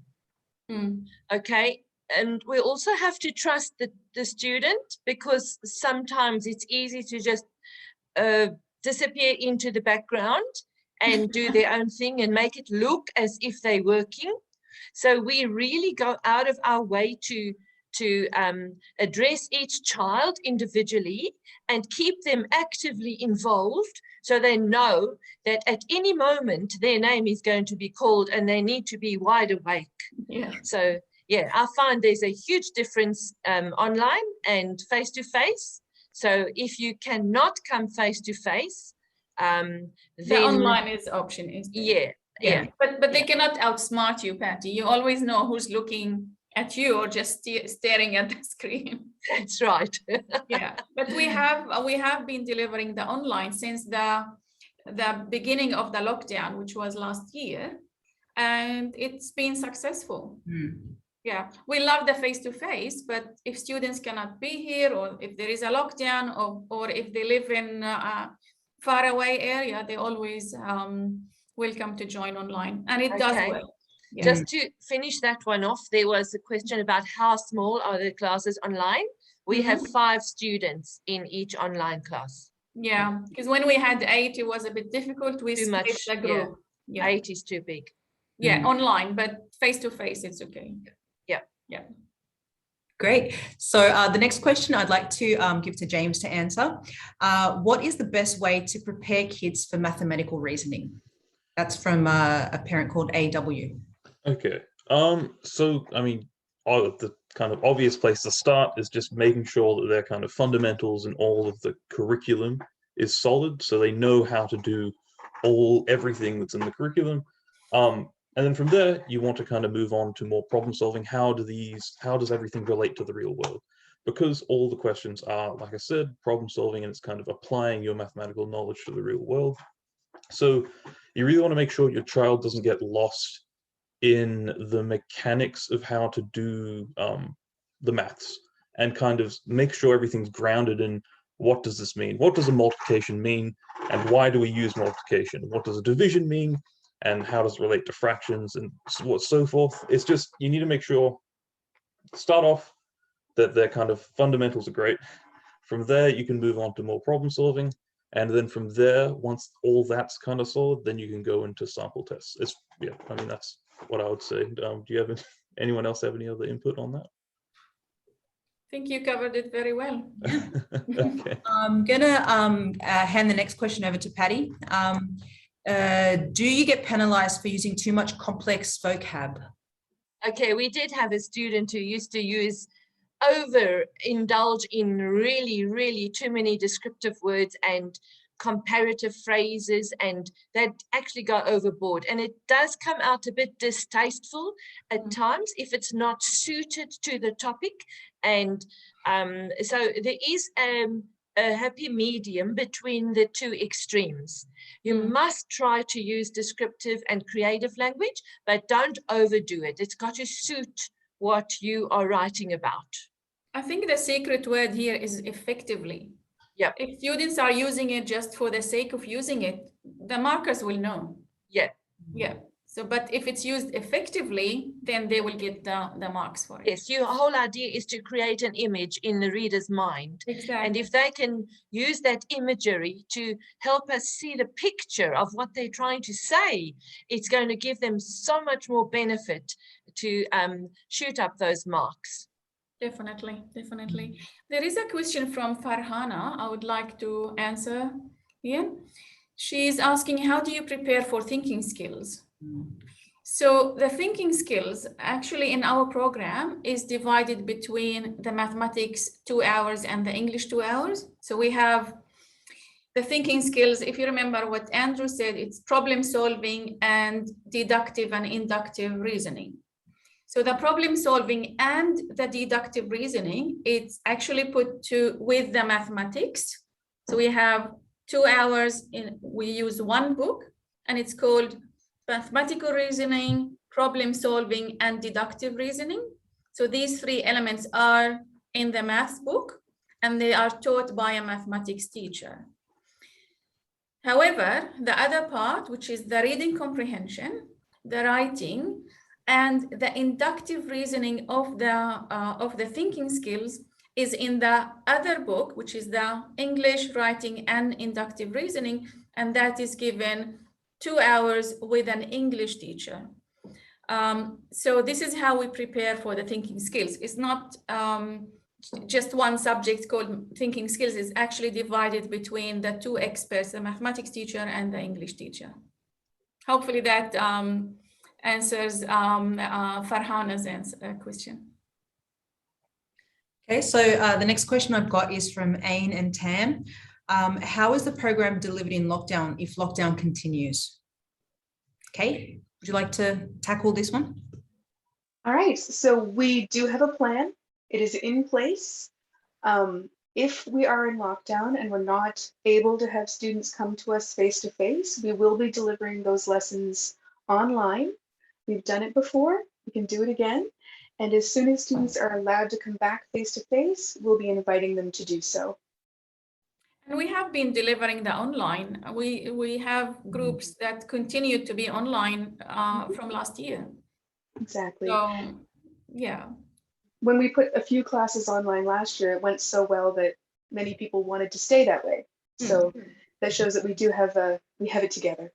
S4: Okay. And we also have to trust the student, because sometimes it's easy to just disappear into the background and do their own thing and make it look as if they're working. So we really go out of our way to address each child individually and keep them actively involved, so they know that at any moment their name is going to be called and they need to be wide awake.
S3: Yeah.
S4: So yeah, I find there's a huge difference online and face-to-face. So if you cannot come face-to-face, then
S3: the online is option, is there?
S4: Yeah.
S3: But they cannot outsmart you, Patty. You always know who's looking at you or just staring at the screen.
S4: That's right.
S3: Yeah, but we have been delivering the online since the beginning of the lockdown, which was last year, and it's been successful. Yeah, we love the face-to-face, but if students cannot be here, or if there is a lockdown, or if they live in a faraway area, they always welcome to join online, and it does work. Yeah.
S4: Just to finish that one off, there was a question about how small are the classes online. We have 5 students in each online class.
S3: Yeah, because when we had 8, it was a bit difficult. We split the group.
S4: Yeah. 8 is too big.
S3: Yeah, online, but face-to-face, it's okay. Yeah.
S2: Great. So the next question I'd like to give to James to answer. What is the best way to prepare kids for mathematical reasoning? That's from a parent called AW.
S1: Okay. So, I mean, the kind of obvious place to start is just making sure that their kind of fundamentals and all of the curriculum is solid, so they know how to do everything that's in the curriculum. And then from there, you want to kind of move on to more problem solving. How does everything relate to the real world? Because all the questions are, like I said, problem solving, and it's kind of applying your mathematical knowledge to the real world. So you really want to make sure your child doesn't get lost in the mechanics of how to do the maths, and kind of make sure everything's grounded in what does this mean? What does a multiplication mean? And why do we use multiplication? What does a division mean? And how does it relate to fractions and so forth? It's just, you need to make sure, start off that their kind of fundamentals are great. From there, you can move on to more problem solving. And then from there, once all that's kind of solid, then you can go into sample tests. I mean, that's what I would say. Do you have anyone else have any other input on that?
S3: I think you covered it very well.
S1: Okay.
S2: I'm gonna hand the next question over to Patty. Do you get penalized for using too much complex vocab?
S4: Okay, we did have a student who used to overindulge in really, really too many descriptive words and comparative phrases, and that actually go overboard. And it does come out a bit distasteful at times if it's not suited to the topic. And so there is a happy medium between the two extremes. You must try to use descriptive and creative language, but don't overdo it. It's got to suit what you are writing about.
S3: I think the secret word here is effectively.
S4: Yeah.
S3: If students are using it just for the sake of using it, the markers will know.
S4: Yeah.
S3: Yeah. So, but if it's used effectively, then they will get the marks for it.
S4: Yes, your whole idea is to create an image in the reader's mind.
S3: Exactly.
S4: And if they can use that imagery to help us see the picture of what they're trying to say, it's going to give them so much more benefit to shoot up those marks.
S3: Definitely, definitely. There is a question from Farhana I would like to answer here. She's asking, how do you prepare for thinking skills? So the thinking skills actually in our program is divided between the mathematics 2 hours and the English 2 hours. So we have the thinking skills, if you remember what Andrew said, it's problem solving and deductive and inductive reasoning. So the problem solving and the deductive reasoning, it's actually put with the mathematics. So we have 2 hours we use one book, and it's called mathematical reasoning, problem solving, and deductive reasoning. So these 3 elements are in the math book, and they are taught by a mathematics teacher. However, the other part, which is the reading comprehension, the writing, and the inductive reasoning of the thinking skills is in the other book, which is the English, writing, and inductive reasoning, and that is given 2 hours with an English teacher. So this is how we prepare for the thinking skills. It's not just one subject called thinking skills. Is actually divided between the two experts, the mathematics teacher and the English teacher. Hopefully that answers Farhana's question.
S2: Okay, so the next question I've got is from Ain and Tam. How is the program delivered in lockdown if lockdown continues? Kate, would you like to tackle this one?
S6: All right, so we do have a plan. It is in place. If we are in lockdown and we're not able to have students come to us face-to-face, we will be delivering those lessons online. We've done it before, we can do it again. And as soon as students are allowed to come back face-to-face, we'll be inviting them to do so.
S3: And we have been delivering the online. We have groups that continue to be online from last year.
S6: Exactly.
S3: So, yeah.
S6: When we put a few classes online last year, it went so well that many people wanted to stay that way. So that shows that we do have it together.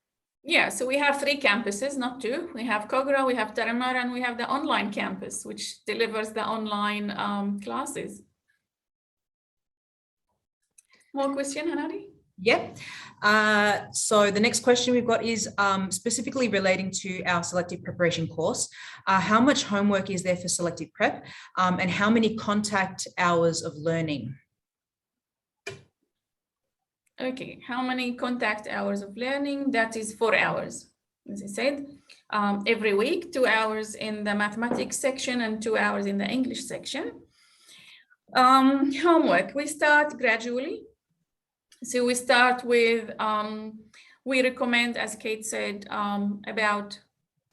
S3: Yeah, so we have 3 campuses, not 2. We have KOGARAH, we have TURRAMURRA, and we have the online campus, which delivers the online classes. More question, Hanadi?
S2: Yep. So the next question we've got is specifically relating to our selective preparation course. How much homework is there for selective prep and how many contact hours of learning?
S3: Okay, how many contact hours of learning? That is 4 hours, as I said, every week, 2 hours in the mathematics section and 2 hours in the English section. Homework, we start gradually. So we start with, we recommend, as Kate said, about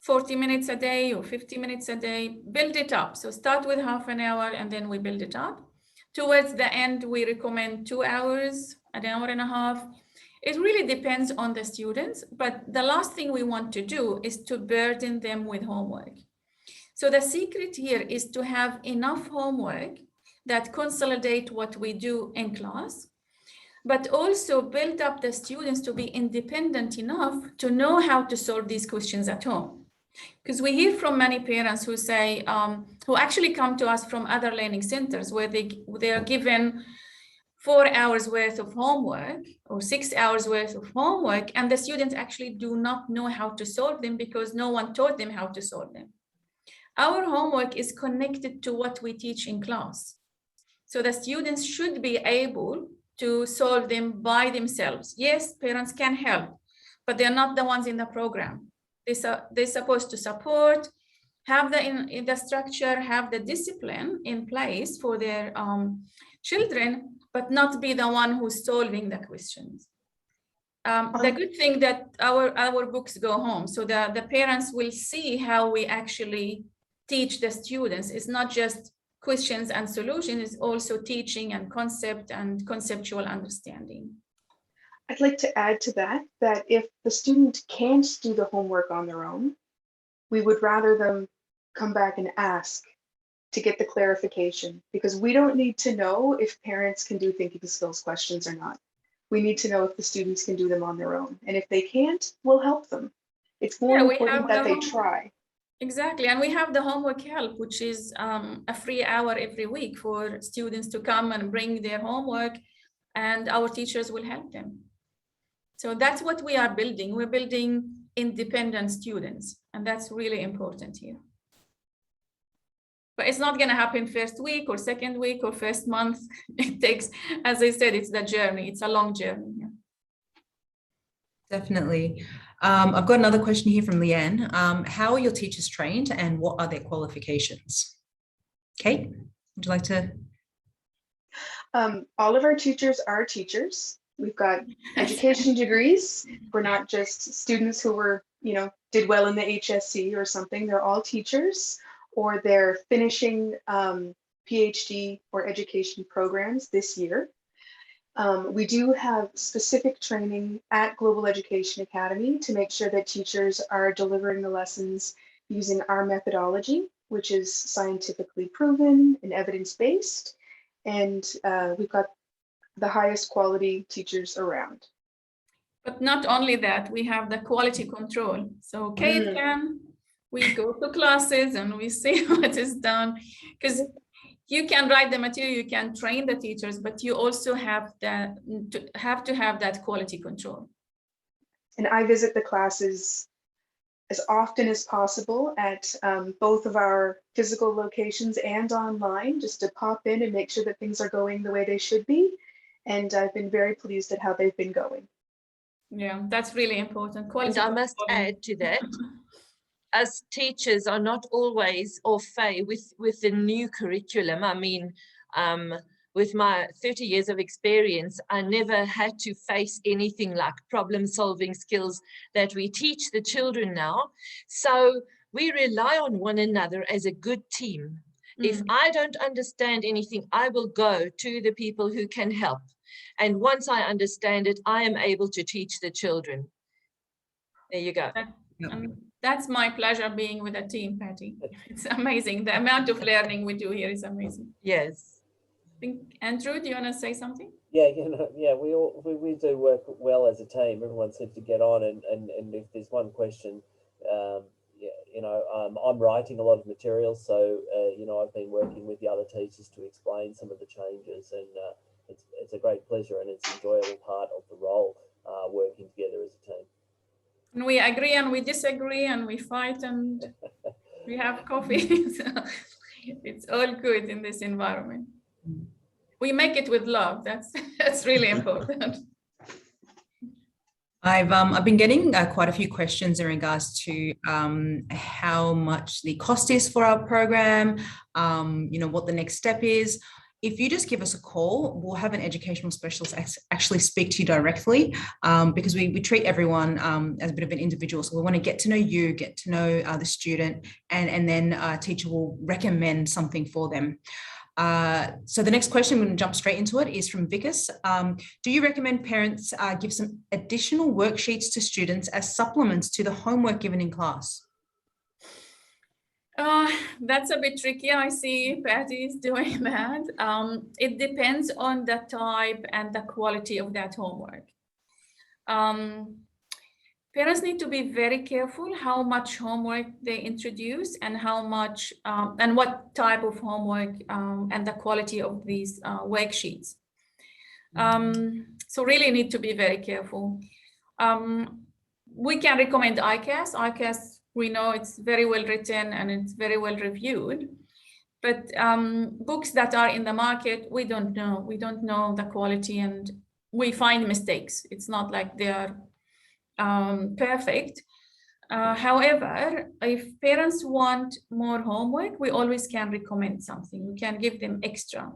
S3: 40 minutes a day or 50 minutes a day, build it up. So start with half an hour and then we build it up. Towards the end, we recommend 2 hours, an hour and a half. It really depends on the students, but the last thing we want to do is to burden them with homework. So the secret here is to have enough homework that consolidate what we do in class, but also build up the students to be independent enough to know how to solve these questions at home. Because we hear from many parents who say, who actually come to us from other learning centers where they are given 4 hours worth of homework or 6 hours worth of homework, and the students actually do not know how to solve them because no one taught them how to solve them. Our homework is connected to what we teach in class. So the students should be able to solve them by themselves. Yes, parents can help, but they're not the ones in the program. They're supposed to support, have the structure, have the discipline in place for their children, but not be the one who's solving the questions. The good thing that our books go home, so the parents will see how we actually teach the students. It's not just questions and solutions, is also teaching and concept and conceptual understanding.
S6: I'd like to add to that, that if the student can't do the homework on their own, we would rather them come back and ask to get the clarification, because we don't need to know if parents can do thinking skills questions or not. We need to know if the students can do them on their own. And if they can't, we'll help them. It's more important that they try.
S3: Exactly, and we have the homework help, which is a free hour every week for students to come and bring their homework, and our teachers will help them. So that's what we are building. We're building independent students, and that's really important here. But it's not going to happen first week or second week or first month. It takes, as I said, it's the journey. It's a long journey. Yeah.
S2: Definitely. I've got another question here from Leanne. How are your teachers trained and what are their qualifications? Kate, would you like to?
S6: All of our teachers are teachers. We've got education degrees. We're not just students who were, did well in the HSC or something. They're all teachers, or they're finishing PhD or education programs this year. We do have specific training at Global Education Academy to make sure that teachers are delivering the lessons using our methodology, which is scientifically proven and evidence-based. And we've got the highest quality teachers around.
S3: But not only that, we have the quality control. So we go to classes and we see what is done, because you can write the material, you can train the teachers, but you also have to have that quality control.
S6: And I visit the classes as often as possible at both of our physical locations and online, just to pop in and make sure that things are going the way they should be. And I've been very pleased at how they've been going.
S3: Yeah, that's really important. Quality
S4: And I must
S3: control.
S4: add to that, us teachers are not always au fait with the new curriculum. I mean, with my 30 years of experience, I never had to face anything like problem-solving skills that we teach the children now. So we rely on one another as a good team. If I don't understand anything, I will go to the people who can help. And once I understand it, I am able to teach the children. There you go.
S3: That's my pleasure being with a team, Patty. It's amazing. The amount of learning we do here is amazing.
S4: Yes.
S3: I think, Andrew, do you want to say something?
S5: Yeah, we do work well as a team. Everyone seems to get on, and if there's one question, I'm writing a lot of material, so I've been working with the other teachers to explain some of the changes, and it's a great pleasure, and it's an enjoyable part of the role, working together as a team.
S3: And we agree and we disagree and we fight and we have coffee. So it's all good in this environment. We make it with love. That's really important.
S2: I've been getting quite a few questions in regards to how much the cost is for our program, what the next step is. If you just give us a call, we'll have an educational specialist actually speak to you directly, because we treat everyone as a bit of an individual. So we want to get to know you, get to know the student, and then a teacher will recommend something for them. So the next question, I'm going to jump straight into it, is from Vikas. Do you recommend parents give some additional worksheets to students as supplements to the homework given in class?
S3: That's a bit tricky. I see Patty is doing that. It depends on the type and the quality of that homework. Parents need to be very careful how much homework they introduce and how much and what type of homework and the quality of these worksheets. So really need to be very careful. We can recommend ICAS. ICAS, we know it's very well written and it's very well reviewed, but books that are in the market, we don't know. We don't know the quality and we find mistakes. It's not like they are perfect. However, if parents want more homework, we always can recommend something. We can give them extra.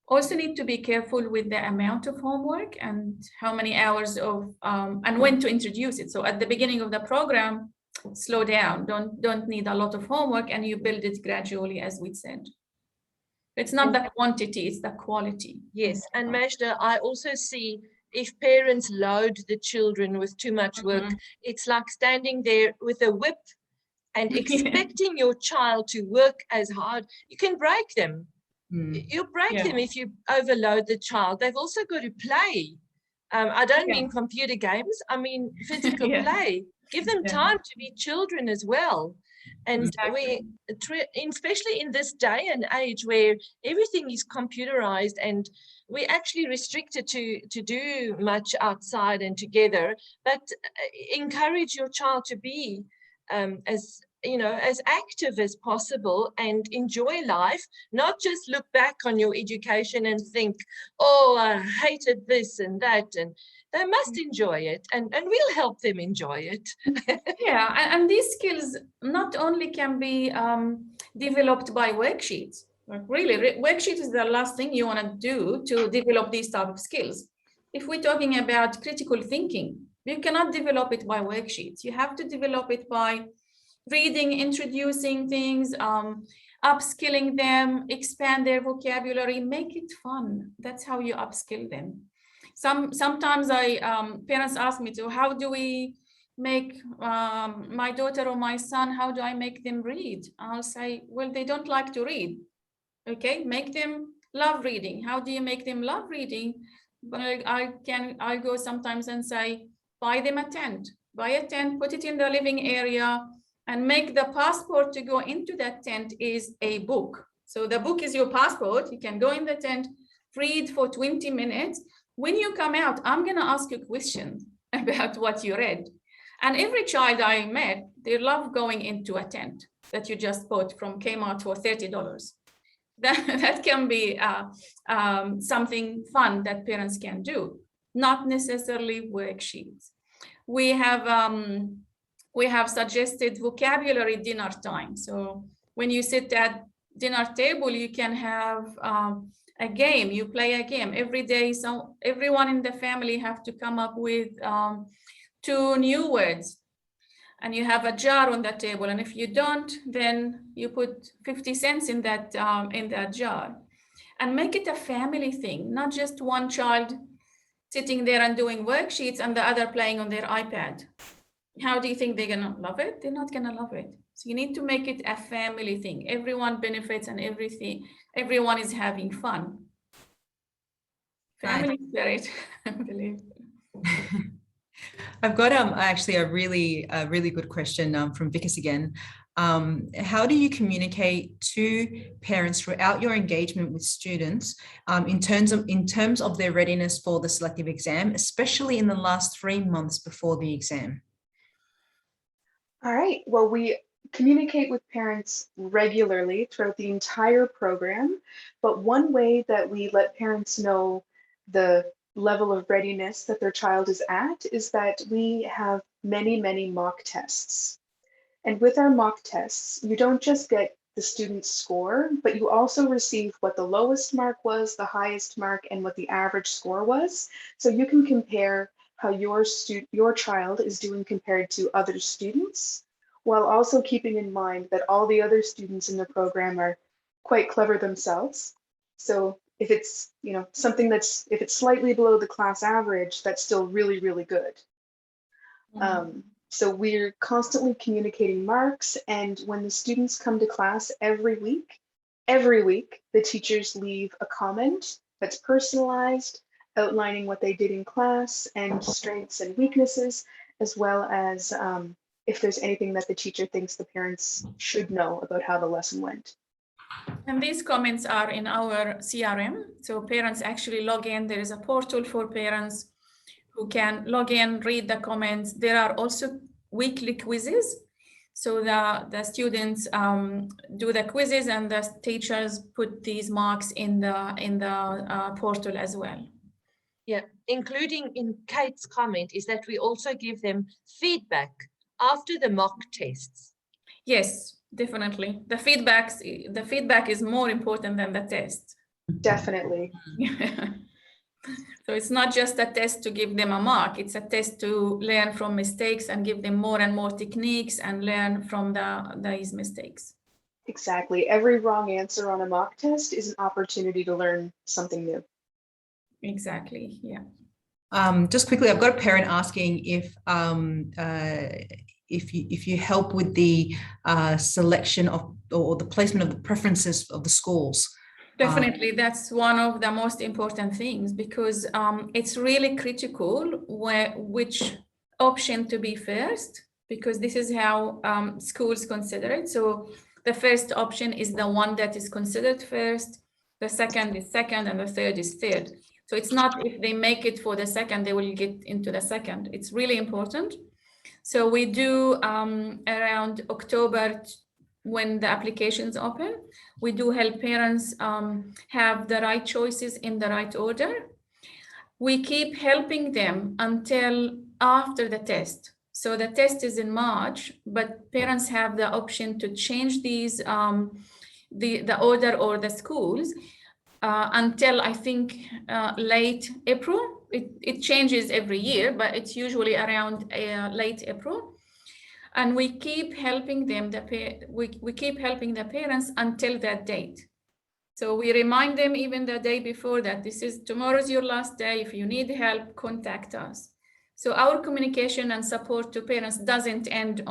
S3: Also need to be careful with the amount of homework and how many hours of, and when to introduce it. So at the beginning of the program, slow down, don't need a lot of homework, and you build it gradually, as we said. It's not the quantity, it's the quality.
S4: Yes, and Majeda, I also see if parents load the children with too much work, it's like standing there with a whip and expecting your child to work as hard. You can break them. You'll break them if you overload the child. They've also got to play. I don't mean computer games, I mean physical play. Give them time to be children as well. And we, especially in this day and age where everything is computerized and we're actually restricted to do much outside and together, but encourage your child to be as active as possible and enjoy life, not just look back on your education and think, oh, I hated this and that, and they must enjoy it, and we'll help them enjoy it.
S3: And these skills not only can be developed by worksheets. Like really, worksheet is the last thing you want to do to develop these type of skills. If we're talking about critical thinking, you cannot develop it by worksheets. You have to develop it by reading, introducing things, upskilling them, expand their vocabulary, make it fun. That's how you upskill them. Sometimes parents ask me, how do we make my daughter or my son, how do I make them read? I'll say, well, they don't like to read. Okay, make them love reading. How do you make them love reading? But I go sometimes and say, buy them a tent. Buy a tent, put it in the living area, and make the passport to go into that tent is a book. So the book is your passport. You can go in the tent, read for 20 minutes. When you come out, I'm going to ask you questions about what you read. And every child I met, they love going into a tent that you just bought from Kmart for $30. That can be something fun that parents can do, not necessarily worksheets. We have suggested vocabulary dinner time. So when you sit at dinner table, you can have a game. You play a game every day. So everyone in the family have to come up with 2 new words, and you have a jar on the table. And if you don't, then you put 50 cents in that jar, and make it a family thing, not just one child sitting there and doing worksheets and the other playing on their iPad. How do you think they're gonna love it? They're not gonna love it. So you need to make it a family thing. Everyone benefits and everyone is having fun. Family spirit, I believe.
S2: I've got actually a really good question from Vickers again. How do you communicate to parents throughout your engagement with students in terms of their readiness for the selective exam, especially in the last 3 months before the exam?
S6: All right, well, we communicate with parents regularly throughout the entire program, but one way that we let parents know the level of readiness that their child is at is that we have many mock tests. And with our mock tests, you don't just get the student's score, but you also receive what the lowest mark was, the highest mark, and what the average score was. So you can compare how your child is doing compared to other students, while also keeping in mind that all the other students in the program are quite clever themselves. So if it's, something if it's slightly below the class average, that's still really good. So we're constantly communicating marks, and when the students come to class every week, the teachers leave a comment that's personalized, outlining what they did in class and strengths and weaknesses, as well as if there's anything that the teacher thinks the parents should know about how the lesson went.
S3: And these comments are in our CRM. So parents actually log in. There is a portal for parents who can log in, read the comments. There are also weekly quizzes. So the students do the quizzes, and the teachers put these marks in the portal as well.
S4: Yeah, including in Kate's comment is that we also give them feedback after the mock tests.
S3: Yes, definitely. The feedback is more important than the test.
S6: Definitely.
S3: So it's not just a test to give them a mark, it's a test to learn from mistakes and give them more and more techniques and learn from these mistakes.
S6: Exactly. Every wrong answer on a mock test is an opportunity to learn something new.
S3: Exactly, yeah.
S2: Just quickly, I've got a parent asking if you help with the selection of or the placement of the preferences of the schools.
S3: Definitely, that's one of the most important things, because it's really critical which option to be first, because this is how schools consider it. So the first option is the one that is considered first, the second is second, and the third is third. So it's not if they make it for the second, they will get into the second. It's really important. So we do around October, when the applications open, we do help parents have the right choices in the right order. We keep helping them until after the test. So the test is in March, but parents have the option to change these, the order or the schools until I think late April. It changes every year, but it's usually around late April. And we keep helping them, we keep helping the parents until that date. So we remind them even the day before that tomorrow's your last day. If you need help, contact us. So our communication and support to parents doesn't end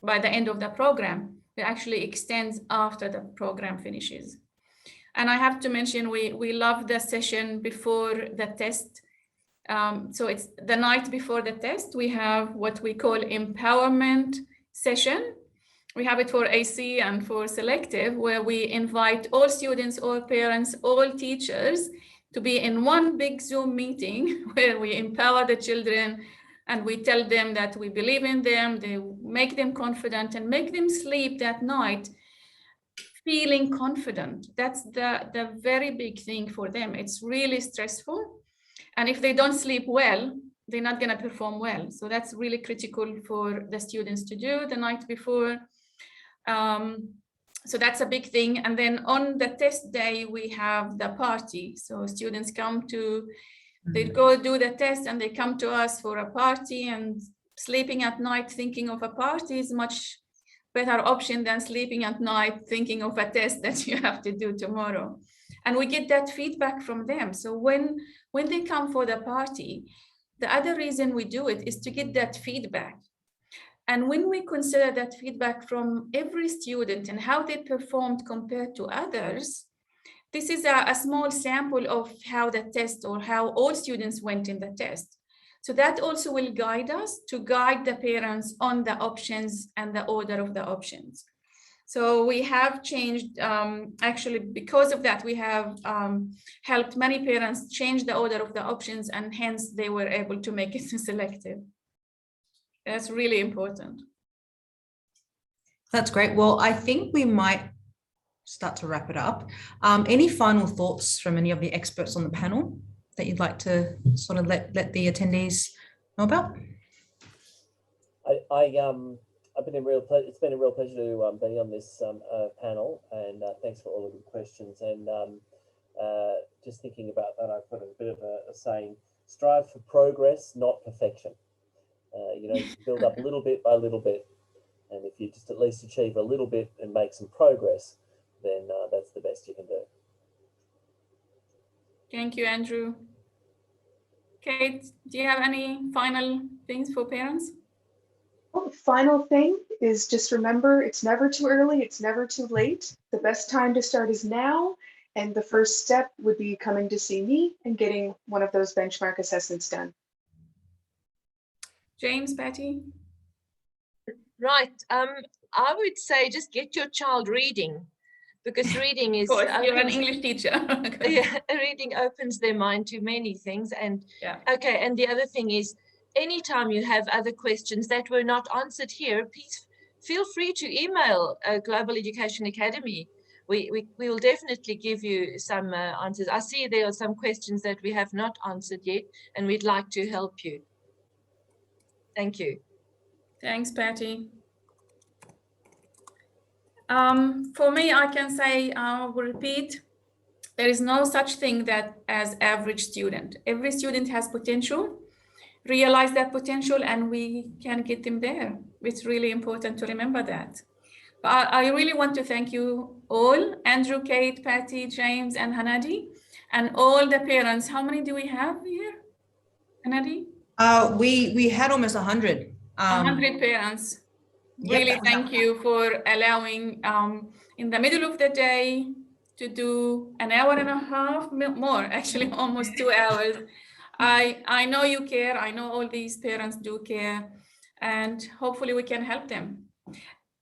S3: by the end of the program. It actually extends after the program finishes. And I have to mention, we love the session before the test. So it's the night before the test, we have what we call empowerment session. We have it for AC and for selective, where we invite all students, all parents, all teachers to be in one big Zoom meeting where we empower the children and we tell them that we believe in them, they make them confident and make them sleep that night feeling confident. That's the very big thing for them. It's really stressful. And if they don't sleep well, they're not going to perform well. So that's really critical for the students to do the night before. So that's a big thing. And then on the test day, we have the party. So students come to, they go do the test and they come to us for a party, and sleeping at night thinking of a party is much better option than sleeping at night thinking of a test that you have to do tomorrow. And we get that feedback from them. So when they come for the party, the other reason we do it is to get that feedback. And when we consider that feedback from every student and how they performed compared to others, this is a small sample of how the test or how all students went in the test. So that also will guide us to guide the parents on the options and the order of the options. So we have changed, actually, because of that, we have helped many parents change the order of the options, and hence they were able to make it selective. That's really important.
S2: That's great. Well, I think we might start to wrap it up. Any final thoughts from any of the experts on the panel that you'd like to sort of let the attendees know about?
S5: It's been a real pleasure to be on this panel, and thanks for all the good questions. And just thinking about that, I've got a bit of a saying: strive for progress, not perfection. You know, build up little bit by little bit, and if you just at least achieve a little bit and make some progress, then that's the best you can do.
S3: Thank you, Andrew. Kate, do you have any final things for parents?
S6: Well, the final thing is just remember, it's never too early, it's never too late. The best time to start is now, and the first step would be coming to see me and getting one of those benchmark assessments done.
S3: James, Patty?
S4: Right. I would say just get your child reading, because reading is...
S3: Of course, you're an English teacher.
S4: Yeah, reading opens their mind to many things. And
S3: yeah.
S4: Okay, and the other thing is, anytime you have other questions that were not answered here, please feel free to email Global Education Academy. We will definitely give you some answers. I see there are some questions that we have not answered yet, and we'd like to help you. Thank you.
S3: Thanks, Patty. For me, I can say, I will repeat, there is no such thing as average student. Every student has potential. Realize that potential, and we can get them there. It's really important to remember that. But I really want to thank you all, Andrew, Kate, Patty, James, and Hanadi, and all the parents. How many do we have here, Hanadi?
S2: We had almost 100.
S3: 100 parents.
S2: Yep,
S3: Really thank you for allowing in the middle of the day to do an hour and a half more, actually almost 2 hours. I know you care. I know all these parents do care, and hopefully we can help them.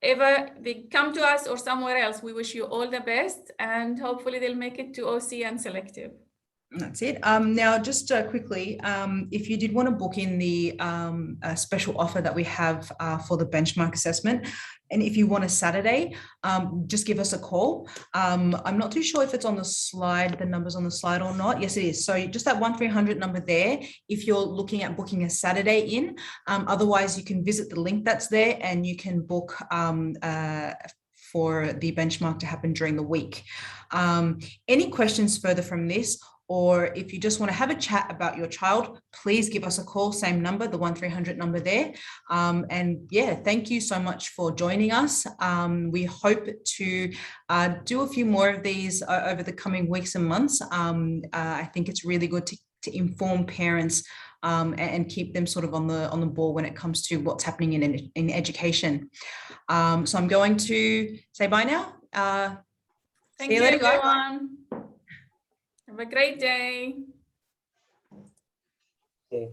S3: If they come to us or somewhere else, we wish you all the best, and hopefully they'll make it to OC and selective.
S2: That's it. Now, just quickly, if you did want to book in the special offer that we have for the benchmark assessment, and if you want a Saturday, just give us a call. I'm not too sure if it's on the slide, the number's on the slide or not. Yes, it is. So just that 1300 number there, if you're looking at booking a Saturday in. Otherwise, you can visit the link that's there, and you can book for the benchmark to happen during the week. Any questions further from this, or if you just want to have a chat about your child, please give us a call, same number, the 1300 number there. And yeah, thank you so much for joining us. We hope to do a few more of these over the coming weeks and months. I think it's really good to inform parents and keep them sort of on the ball when it comes to what's happening in education. So I'm going to say bye now.
S3: Thank
S2: See you
S3: you,
S2: later, guys.
S3: everyone. Have a great day.
S5: Yeah.